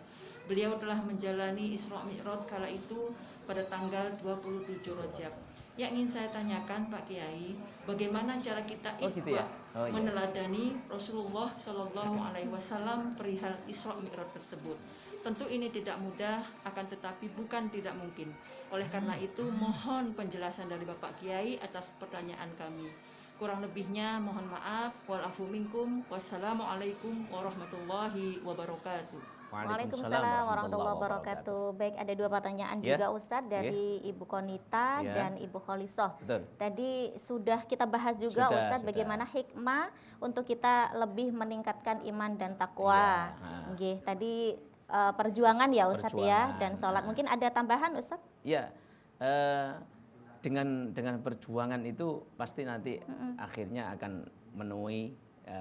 Beliau telah menjalani Isra Mi'raj kala itu pada tanggal 27 Rajab. Yang ingin saya tanyakan Pak Kiai, bagaimana cara kita gitu ya? Oh, iya. meneladani Rasulullah Shallallahu Alaihi Wasallam perihal Isra Mi'raj tersebut? Tentu ini tidak mudah, akan tetapi bukan tidak mungkin. Oleh karena itu, mohon penjelasan dari Bapak Kiai atas pertanyaan kami. Kurang lebihnya mohon maaf. Walafu minkum. Wassalamualaikum warahmatullahi wabarakatuh. Waalaikumsalam warahmatullahi wabarakatuh. Baik, ada dua pertanyaan juga Ustadz dari Ibu Konita dan Ibu Kholisoh. Tadi sudah kita bahas juga Ustadz bagaimana hikmah untuk kita lebih meningkatkan iman dan takwa. Nggih, tadi perjuangan ya Ustadz ya, dan sholat. Mungkin ada tambahan Ustadz? Ya, dengan perjuangan itu pasti nanti akhirnya akan menemui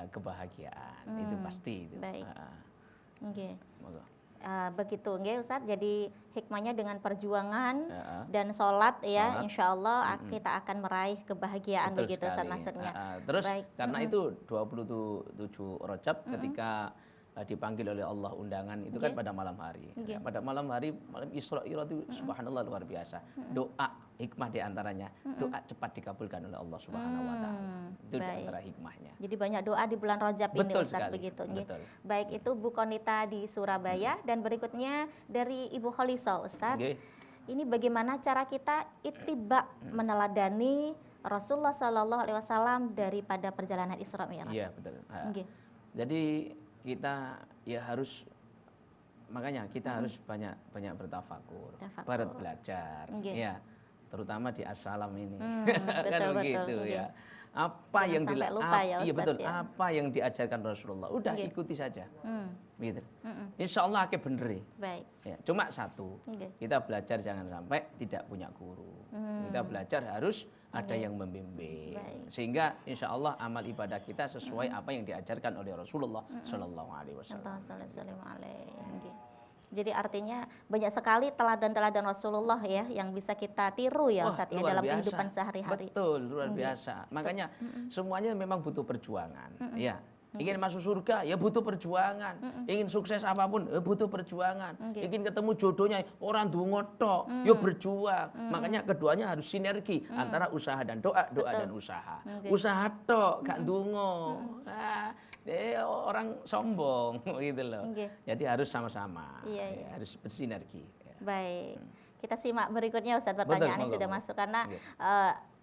kebahagiaan. Itu pasti itu. Baik. Okay. Begitu nggih Ustadz. Jadi hikmahnya dengan perjuangan dan sholat ya, insya Allah kita akan meraih kebahagiaan. Betul begitu Ustadz maksudnya. Terus karena itu 27 Rajab ketika dipanggil oleh Allah undangan itu kan pada malam hari. Ya, pada malam hari, malam Isra Mi'raj itu subhanallah luar biasa. Doa hikmah diantaranya, doa cepat dikabulkan oleh Allah Subhanahu Wa Taala. Itu diantara hikmahnya. Jadi banyak doa di bulan Rajab ini Ustadz begitu. Baik, itu Bu Konita di Surabaya dan berikutnya dari Ibu Kholisoh Ustadz. Ini bagaimana cara kita ittiba meneladani Rasulullah Shallallahu Alaihi Wasallam daripada perjalanan Isra Mi'raj? Iya betul. Jadi kita ya harus, makanya kita harus banyak bertafakur, banyak belajar, ya terutama di as-salam ini. Kan begitu ya. Apa yang apa yang diajarkan Rasulullah, udah ikuti saja. Gitu. Insya Allah akan bener. Baik. Ya, cuma satu, kita belajar jangan sampai tidak punya guru. Kita belajar harus ada yang membimbing. Sehingga insya Allah amal ibadah kita sesuai apa yang diajarkan oleh Rasulullah Sallallahu Alaihi Wasallam. Jadi artinya banyak sekali teladan-teladan Rasulullah ya yang bisa kita tiru ya Ustadz ya dalam kehidupan sehari-hari. Betul, luar biasa. Makanya semuanya memang butuh perjuangan. Ya. Ingin masuk surga ya butuh perjuangan. Ingin sukses apapun ya butuh perjuangan. Ingin ketemu jodohnya orang dungo tok ya berjuang. Makanya keduanya harus sinergi antara usaha dan doa dan usaha. Usaha tok gak dungo. Orang sombong gitu loh. Jadi harus sama-sama. Harus bersinergi. Baik. Kita simak berikutnya Ustadz, pertanyaan yang sudah masuk karena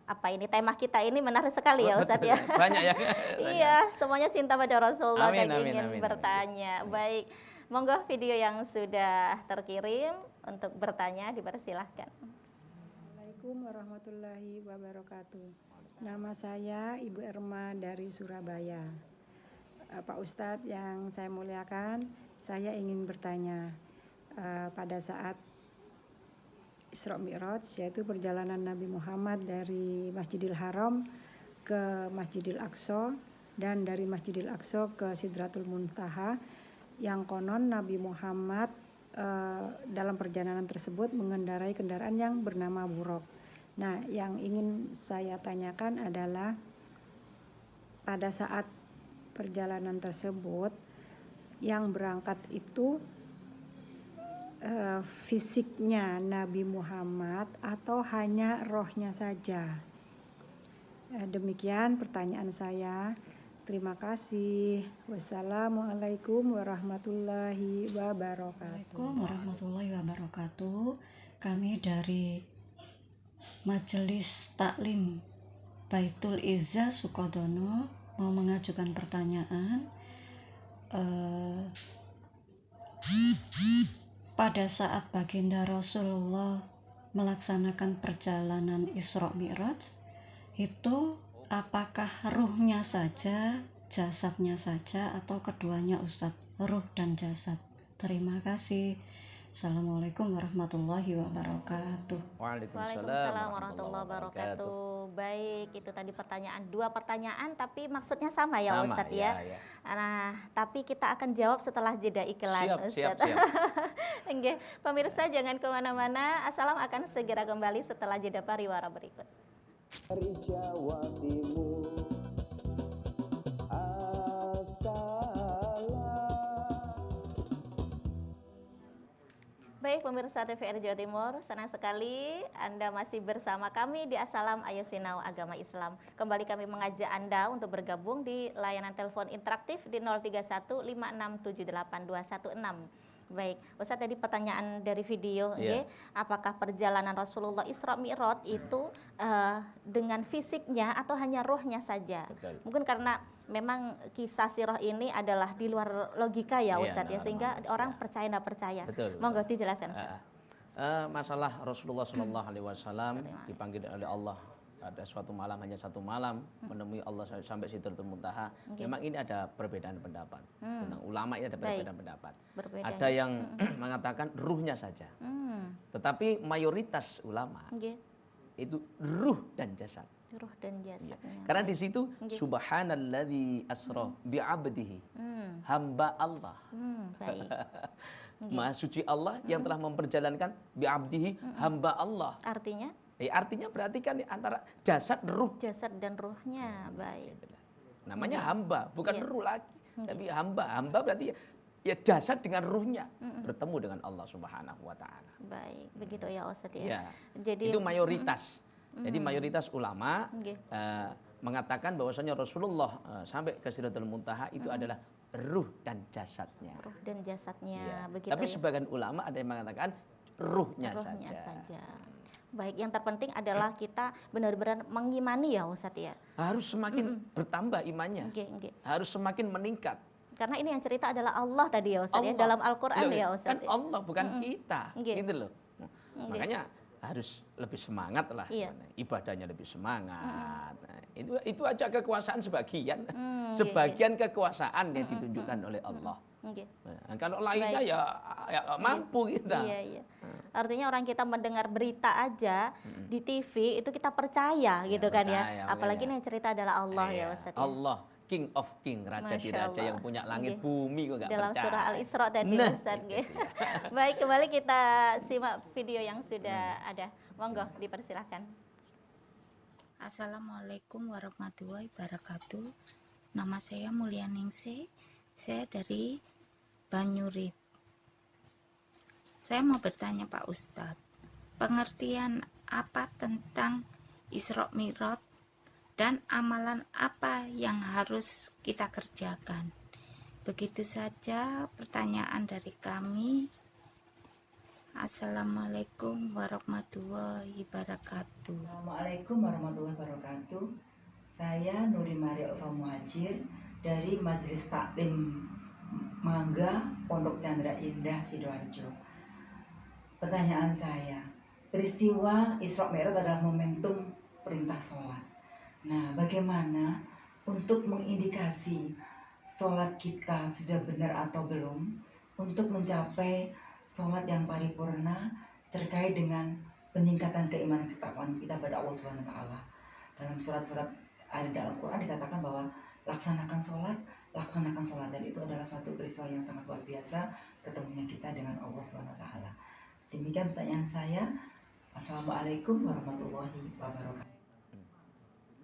apa ini tema kita ini menarik sekali ya Ustadz ya. Banyak ya. Iya, semuanya cinta pada Rasulullah dan ingin bertanya. Baik, monggo video yang sudah terkirim untuk bertanya dipersilahkan. Assalamualaikum warahmatullahi wabarakatuh. Nama saya Ibu Erma dari Surabaya. Pak Ustadz yang saya muliakan, saya ingin bertanya pada saat Isra Mi'raj, yaitu perjalanan Nabi Muhammad dari Masjidil Haram ke Masjidil Aqsa dan dari Masjidil Aqsa ke Sidratul Muntaha, yang konon Nabi Muhammad dalam perjalanan tersebut mengendarai kendaraan yang bernama Buraq. Nah, yang ingin saya tanyakan adalah pada saat perjalanan tersebut yang berangkat itu fisiknya Nabi Muhammad atau hanya rohnya saja? Demikian pertanyaan saya. Terima kasih. Wassalamualaikum warahmatullahi wabarakatuh. Waalaikumsalam warahmatullahi wabarakatuh. Kami dari Majelis Taklim Baitul Izzah Sukodono mau mengajukan pertanyaan. Pada saat baginda Rasulullah melaksanakan perjalanan Isra Mi'raj, itu apakah ruhnya saja, jasadnya saja, atau keduanya Ustadz, ruh dan jasad? Terima kasih. Assalamualaikum warahmatullahi wabarakatuh. Waalaikumsalam warahmatullahi wabarakatuh. Baik, itu tadi dua pertanyaan tapi maksudnya sama ya Ustadz ya. Nah, tapi kita akan jawab setelah jeda iklan Ustadz. Oke, pemirsa jangan kemana-mana. Assalam akan segera kembali setelah jeda pariwara berikut. Dari Jawa Timur Baik pemirsa TVRI Jawa Timur, senang sekali Anda masih bersama kami di Assalam Ayo Sinau Agama Islam. Kembali kami mengajak Anda untuk bergabung di layanan telepon interaktif di 03156782216. Baik, Ustaz, tadi pertanyaan dari video, apakah perjalanan Rasulullah Isra Mi'raj itu dengan fisiknya atau hanya rohnya saja? Betul. Mungkin karena memang kisah sirah ini adalah di luar logika ya Ustaz, ya, sehingga orang percaya nggak percaya. Betul, Monggo dijelaskan Ustaz. Masalah Rasulullah Shallallahu Alaihi Wasallam dipanggil oleh Allah ada suatu malam, hanya satu malam menemui Allah sampai Sidratul Muntaha. Memang ini ada perbedaan pendapat tentang ulama, ini ada perbedaan pendapat. Ada yang mengatakan ruhnya saja, tetapi mayoritas ulama itu ruh dan jasad. Ruh dan jasadnya. Karena di situ subhanalladzi asra bi'abdihi, hamba Allah. Maha suci Allah yang telah memperjalankan bi'abdihi, hamba Allah. Artinya berarti kan antara jasad dan ruhnya. Baik. Namanya hamba, bukan ruh lagi. Tapi hamba berarti ya jasad dengan ruhnya bertemu dengan Allah Subhanahu wa taala. Baik, begitu ya Ustaz ya. Ya. Jadi itu mayoritas. Jadi mayoritas ulama mengatakan bahwasanya Rasulullah sampai ke Sidratul Muntaha itu adalah ruh dan jasadnya. Ruh dan jasadnya, Ya. begitu. Tapi sebagian ulama ada yang mengatakan ruhnya saja. Baik, yang terpenting adalah kita benar-benar mengimani ya Ustaz ya. Harus semakin bertambah imannya. Harus semakin meningkat. Karena ini yang cerita adalah Allah tadi ya Ustaz ya, dalam Al-Qur'an ya Ustaz. Kan Allah bukan kita. Gitu loh. Makanya harus lebih semangat lah. Ibadahnya lebih semangat. Nah, itu aja kekuasaan sebagian. Sebagian kekuasaan yang ditunjukkan oleh Allah. Nah, kalau lainnya ya mampu kita. Iya. Artinya orang kita mendengar berita aja di TV itu kita percaya gitu kan ya. Apalagi yang cerita adalah Allah ya Ustaz. Allah, King of King, raja di raja yang punya langit bumi kok nggak percaya. Dalam surah Al-Isra tadi Ustaz. Baik, kembali kita simak video yang sudah ada. Monggo dipersilahkan. Assalamualaikum warahmatullahi wabarakatuh. Nama saya Mulyaningsih. Saya dari Banyurip. Saya mau bertanya Pak Ustadz, pengertian apa tentang Isra Mi'raj dan amalan apa yang harus kita kerjakan? Begitu saja pertanyaan dari kami. Assalamualaikum warahmatullahi wabarakatuh. Assalamualaikum warahmatullahi wabarakatuh. Saya Nuri Maria Ulfa Muhajir dari Majelis Taklim Mangga Pondok Chandra Indah Sidoarjo. Pertanyaan saya, peristiwa Isra Mi'raj adalah momentum perintah sholat. Nah, bagaimana untuk mengindikasi sholat kita sudah benar atau belum untuk mencapai sholat yang paripurna terkait dengan peningkatan keimanan ketakwaan kita pada Allah Subhanahu wa taala. Dalam surat-surat ada dalam Al-Qur'an dikatakan bahwa laksanakan sholat, dan itu adalah suatu peristiwa yang sangat luar biasa ketemunya kita dengan Allah Subhanahu wa taala. Demikian pertanyaan saya. Assalamualaikum warahmatullahi wabarakatuh.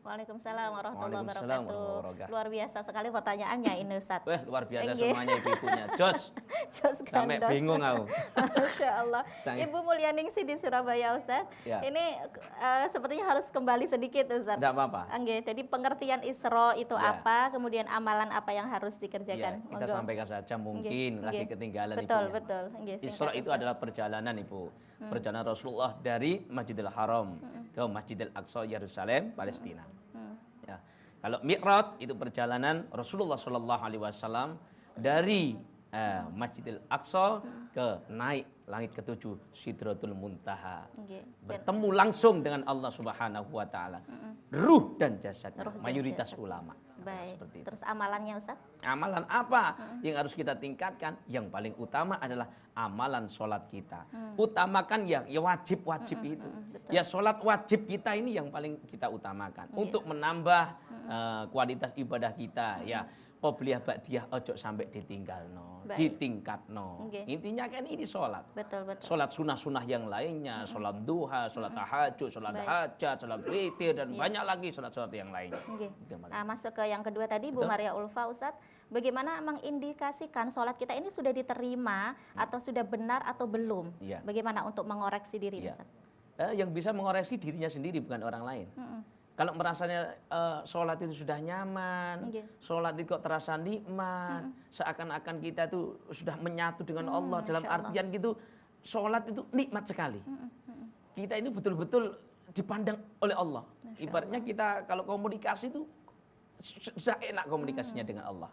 Waalaikumsalam warahmatullahi wabarakatuh. Luar biasa sekali pertanyaannya ini Ustaz. Wah, luar biasa semuanya ibu-ibunya. Jos sampai bingung aku. Masya Allah. Ibu Mulyaningsih di Surabaya Ustaz. Ya. Ini sepertinya harus kembali sedikit Ustaz. Tidak apa-apa. Jadi pengertian Isra itu apa, kemudian amalan apa yang harus dikerjakan. Ya, kita sampaikan saja mungkin lagi ketinggalan Betul. Isra itu adalah perjalanan Ibu. Perjalanan Rasulullah dari Masjidil Haram ke Masjidil Aqsa Yerusalem, Palestina. Ya. Kalau Mi'raj itu perjalanan Rasulullah Shallallahu Alaihi Wasallam dari Masjidil Aqsa ke naik langit ketujuh Sidratul Muntaha. Bertemu langsung dengan Allah Subhanahu wa taala. Ruh dan jasadnya, mayoritas ulama. Baik. Terus amalannya Ustaz? Amalan apa yang harus kita tingkatkan? Yang paling utama adalah amalan sholat kita. Utamakan ya wajib-wajib itu. Ya sholat wajib kita ini yang paling kita utamakan. Untuk menambah kualitas ibadah kita. Ya qobliyah ba'diyah ojo sampai ditinggal ditingkat. Intinya kan ini sholat. Betul, betul. Sholat sunnah-sunnah yang lainnya, sholat duha, sholat tahajud, sholat Baik. hajat, sholat witir, dan Iya. banyak lagi sholat-sholat yang lainnya. Oke. Itu yang paling Nah, masuk ke yang kedua tadi, Bu Betul. Maria Ulfa, Ustadz, bagaimana mengindikasikan sholat kita ini sudah diterima atau sudah benar atau belum? Iya. Bagaimana untuk mengoreksi diri, Iya. Ustadz? Yang bisa mengoreksi dirinya sendiri, bukan orang lain. Kalau merasanya sholat itu sudah nyaman, Oke. sholat itu kok terasa nikmat, seakan-akan kita itu sudah menyatu dengan Allah, dalam Masya Allah. artian gitu, sholat itu nikmat sekali. Kita ini betul-betul dipandang oleh Allah. Ibaratnya kita kalau komunikasi itu sudah enak komunikasinya dengan Allah.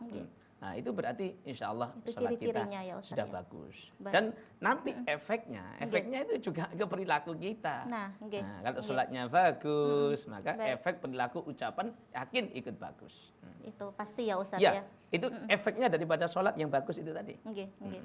Nah, itu berarti insya Allah Itu sholat kita ciri-cirinya ya, Ustadz, sudah ya. bagus. Baik. Dan nanti efeknya itu juga ke perilaku kita. Nah, oke. Nah, kalau Oke. sholatnya bagus, maka Baik. efek perilaku ucapan yakin ikut bagus. Itu pasti ya, Ustadz Ya, ya. itu efeknya daripada sholat yang bagus itu tadi. Oke, oke.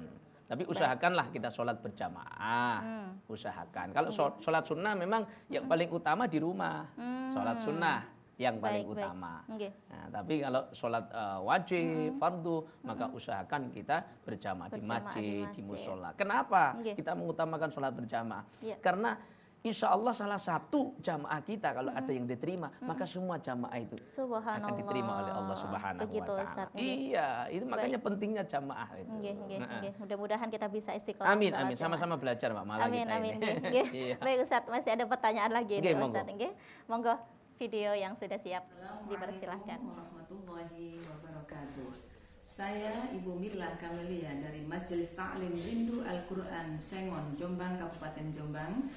Tapi usahakanlah kita sholat berjamaah. Usahakan. Kalau sholat sunnah memang yang paling utama di rumah. Sholat sunnah yang paling Baik, baik. utama. Oke. Nah, tapi kalau sholat wajib, fardu, maka usahakan kita berjamaah di Berjamaah masjid, di di masjid. musola. Kenapa Oke. kita mengutamakan sholat berjamaah? Iya. Karena insya Allah salah satu jamaah kita kalau ada yang diterima, maka semua jamaah itu Subhanallah. akan diterima oleh Allah Subhanahu Begitu, wa taala. Ustadz. Oke. Iya, itu makanya pentingnya jamaah itu. Oke, oke, Nah, oke. Mudah-mudahan kita bisa istiqomah. Amin, sholat amin. jamaah. Sama-sama belajar, Mbak Mala Amin, kita amin. ini. Nggih. Iya. Baik, Ustadz, masih ada pertanyaan lagi Nggih, nih, monggo. Ustadz. Nggih. Monggo video yang sudah siap dipersilahkan. Warahmatullahi wabarakatuh. Saya Ibu Mila Kamelia dari Majelis Ta'lim Rindu Al-Quran Sengon, Jombang, Kabupaten Jombang.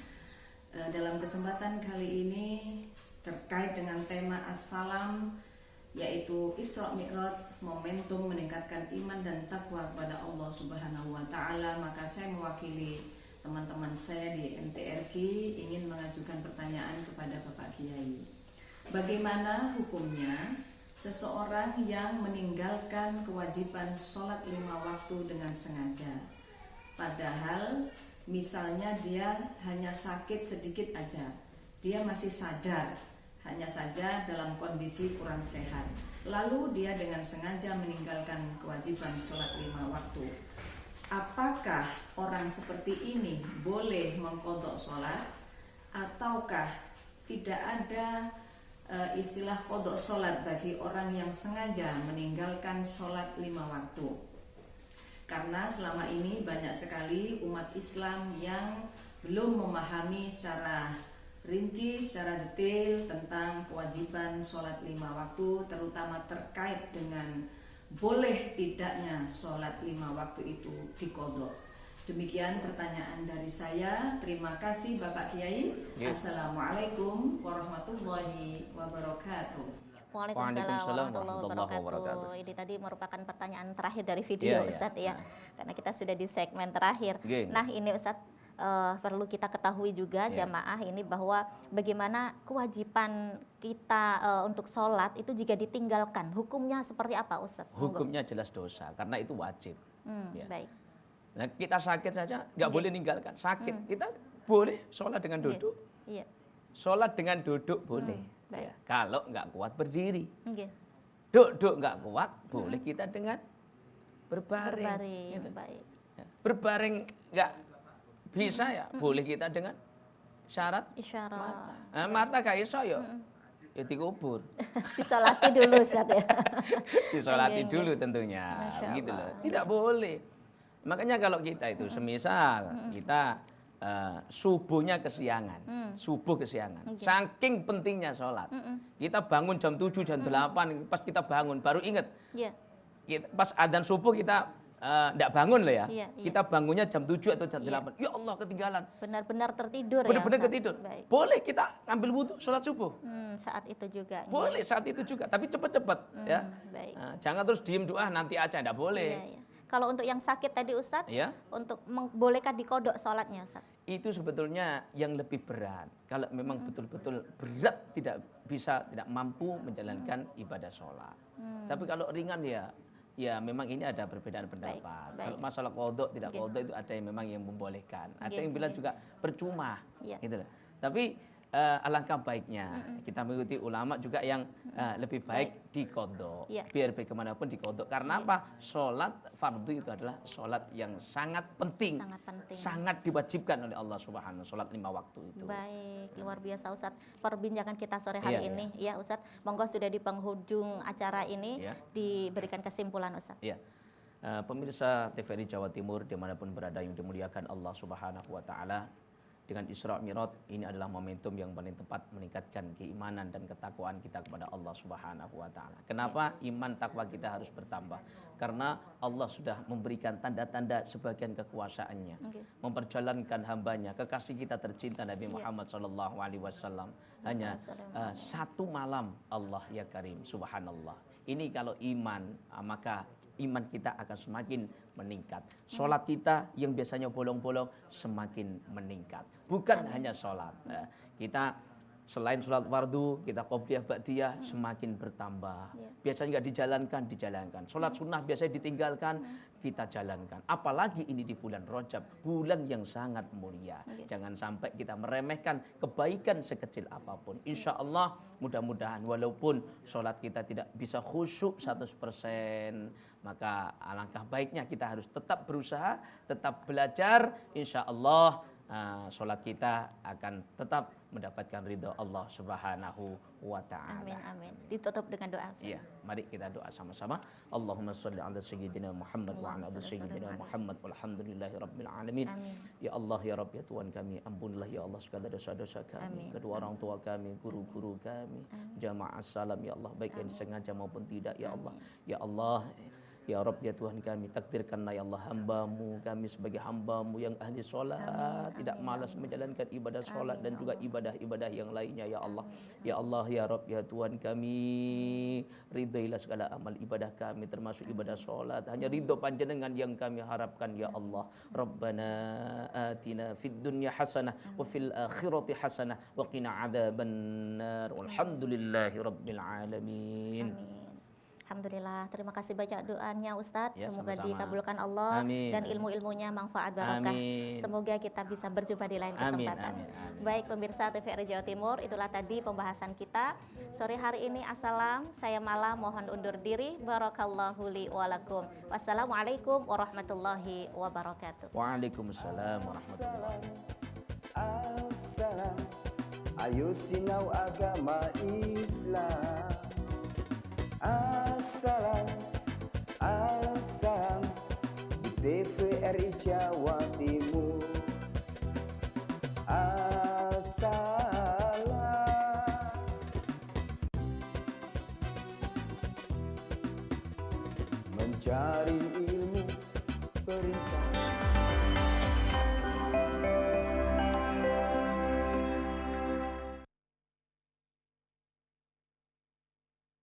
Dalam kesempatan kali ini terkait dengan tema Assalam, yaitu Isra Mi'raj, momentum meningkatkan iman dan takwa kepada Allah Subhanahu wa taala, maka saya mewakili teman-teman saya di MTRQ ingin mengajukan pertanyaan kepada Bapak Kiai. Bagaimana hukumnya seseorang yang meninggalkan kewajiban sholat 5 waktu dengan sengaja, padahal misalnya dia hanya sakit sedikit aja, dia masih sadar, hanya saja dalam kondisi kurang sehat, lalu dia dengan sengaja meninggalkan kewajiban sholat 5 waktu. Apakah orang seperti ini boleh mengqadha sholat, ataukah tidak ada istilah qadha sholat bagi orang yang sengaja meninggalkan sholat 5 waktu? Karena selama ini banyak sekali umat Islam yang belum memahami secara rinci, secara detail tentang kewajiban sholat 5 waktu, terutama terkait dengan boleh tidaknya sholat 5 waktu itu diqadha. Demikian pertanyaan dari saya. Terima kasih Bapak Kiai. Assalamualaikum warahmatullahi wabarakatuh. Waalaikumsalam warahmatullahi wabarakatuh. Ini tadi merupakan pertanyaan terakhir dari video, Iya, iya. Ustadz ya. Karena kita sudah di segmen terakhir. Oke. Nah, ini Ustadz perlu kita ketahui juga jamaah ini bahwa bagaimana kewajiban kita untuk sholat itu jika ditinggalkan, hukumnya seperti apa, Ustadz? Monggo. Hukumnya jelas dosa karena itu wajib. Ya. Baik. Nah, kita sakit saja nggak Oke. boleh ninggalkan. Sakit kita boleh sholat dengan Oke. duduk. Iya. Sholat dengan duduk boleh. Baik. Ya. Kalau nggak kuat berdiri. Oke. Duduk nggak kuat boleh kita dengan berbaring. Berbaring. Gitu. Baik. Ya. Berbaring nggak bisa ya boleh kita dengan syarat Isyarat. mata gak iso ya. Ya dikubur. Disolati dulu, Ustadz ya. Disolati Oke, oke. dulu tentunya. Masya Begitu Allah. loh. Tidak boleh. Makanya kalau kita itu semisal kita subuhnya kesiangan, subuh kesiangan. Oke. Saking pentingnya sholat. Kita bangun jam 7, jam 8, pas kita bangun baru ingat. Iya. Pas adzan subuh kita tidak bangun loh ya. Iya, iya. Kita bangunnya jam 7 atau jam Iya. 8. Ya Allah ketinggalan. Benar-benar tertidur Benar-benar ya. Ustadz? ketidur. Baik. Boleh kita ambil wudhu sholat subuh. Saat itu juga. Boleh saat itu juga, tapi cepat-cepat ya. Baik. Nah, jangan terus diem doa nanti aja, tidak boleh. Iya, iya. Kalau untuk yang sakit tadi Ustadz, Ya. untuk bolehkah dikodok sholatnya Ustadz? Itu sebetulnya yang lebih berat. Kalau memang betul-betul berat tidak mampu menjalankan ibadah sholat. Tapi kalau ringan ya memang ini ada perbedaan pendapat. baik. Kalau masalah kodok tidak Oke. kodok itu ada yang memang yang membolehkan. Ada Oke, yang bilang oke. juga percuma. Iya. Gitu loh. Tapi alangkah baiknya kita mengikuti ulama juga yang lebih baik diqodho. Iya. Biar bagaimanapun diqodho. Karena apa? Sholat fardu itu adalah sholat yang sangat penting, sangat diwajibkan oleh Allah Subhanahu. Sholat 5 waktu itu. Baik, luar biasa Ustadz perbincangan kita sore hari ini. Ya Ustadz, monggo sudah di penghujung acara ini diberikan kesimpulan Ustadz. Iya. Pemirsa TVRI Jawa Timur dimanapun berada yang dimuliakan Allah Subhanahu wa Ta'ala, dengan Isra Mi'raj ini adalah momentum yang paling tepat meningkatkan keimanan dan ketakwaan kita kepada Allah Subhanahu wa Ta'ala. Kenapa iman takwa kita harus bertambah? Karena Allah sudah memberikan tanda-tanda sebagian kekuasaannya, memperjalankan hambanya, kekasih kita tercinta Nabi Muhammad SAW hanya 1 malam. Allah ya Karim, subhanallah. Ini kalau iman, maka iman kita akan semakin meningkat. Sholat kita yang biasanya bolong-bolong semakin meningkat. Bukan hanya sholat. Kita selain sholat fardu, kita qobliyah ba'diyah semakin bertambah. Biasanya nggak dijalankan. Sholat sunnah biasanya ditinggalkan, kita jalankan. Apalagi ini di bulan Rajab, bulan yang sangat mulia. Jangan sampai kita meremehkan kebaikan sekecil apapun. Insya Allah mudah-mudahan walaupun sholat kita tidak bisa khusyuk 100%, maka alangkah baiknya kita harus tetap berusaha, tetap belajar. Insya Allah sholat kita akan tetap mendapatkan ridho Allah Subhanahu wa Ta'ala. Amin, amin. Ditutup dengan doa. Iya, mari kita doa sama-sama. Allahumma sholli ala sayyidina Muhammad wa ala ali sayyidina Muhammad walhamdulillahi rabbil alamin. Ya Allah ya Rabb ya Tuhan kami, ampunilah ya Allah segala dosa-dosa kami, kedua orang tua kami, guru-guru kami, jamaah salam ya Allah, baik yang sengaja maupun tidak ya Allah. Ya Allah, ya Rabb ya Tuhan kami, takdirkanlah ya Allah hamba-Mu, kami sebagai hamba-Mu yang ahli sholat, tidak malas menjalankan ibadah sholat dan juga ibadah-ibadah yang lainnya ya Allah. Ya Allah ya Rabb ya Tuhan kami, ridailah segala amal ibadah kami termasuk ibadah sholat. Hanya ridho Panjenengan yang kami harapkan ya Allah. Rabbana atina fid dunya hasanah wa fil akhirati hasanah wa qina adzabannar. Walhamdulillahi rabbil alamin. Alhamdulillah, terima kasih banyak doanya Ustadz. Ya, semoga sama-sama. dikabulkan Allah. Amin. Dan ilmu-ilmunya manfaat barokah. Amin. Semoga kita bisa berjumpa di lain kesempatan. Amin. Baik pemirsa TVRI Jawa Timur, itulah tadi pembahasan kita sore hari ini. Assalam, saya Mala mohon undur diri. Barakallahu li wa lakum. Wassalamualaikum warahmatullahi wabarakatuh. Waalaikumsalam warahmatullahi wabarakatuh. Assalam, ayo sinau agama Islam. Assalam, assalam, di TVRI Jawa Timur. Assalam, mencari ilmu, perintah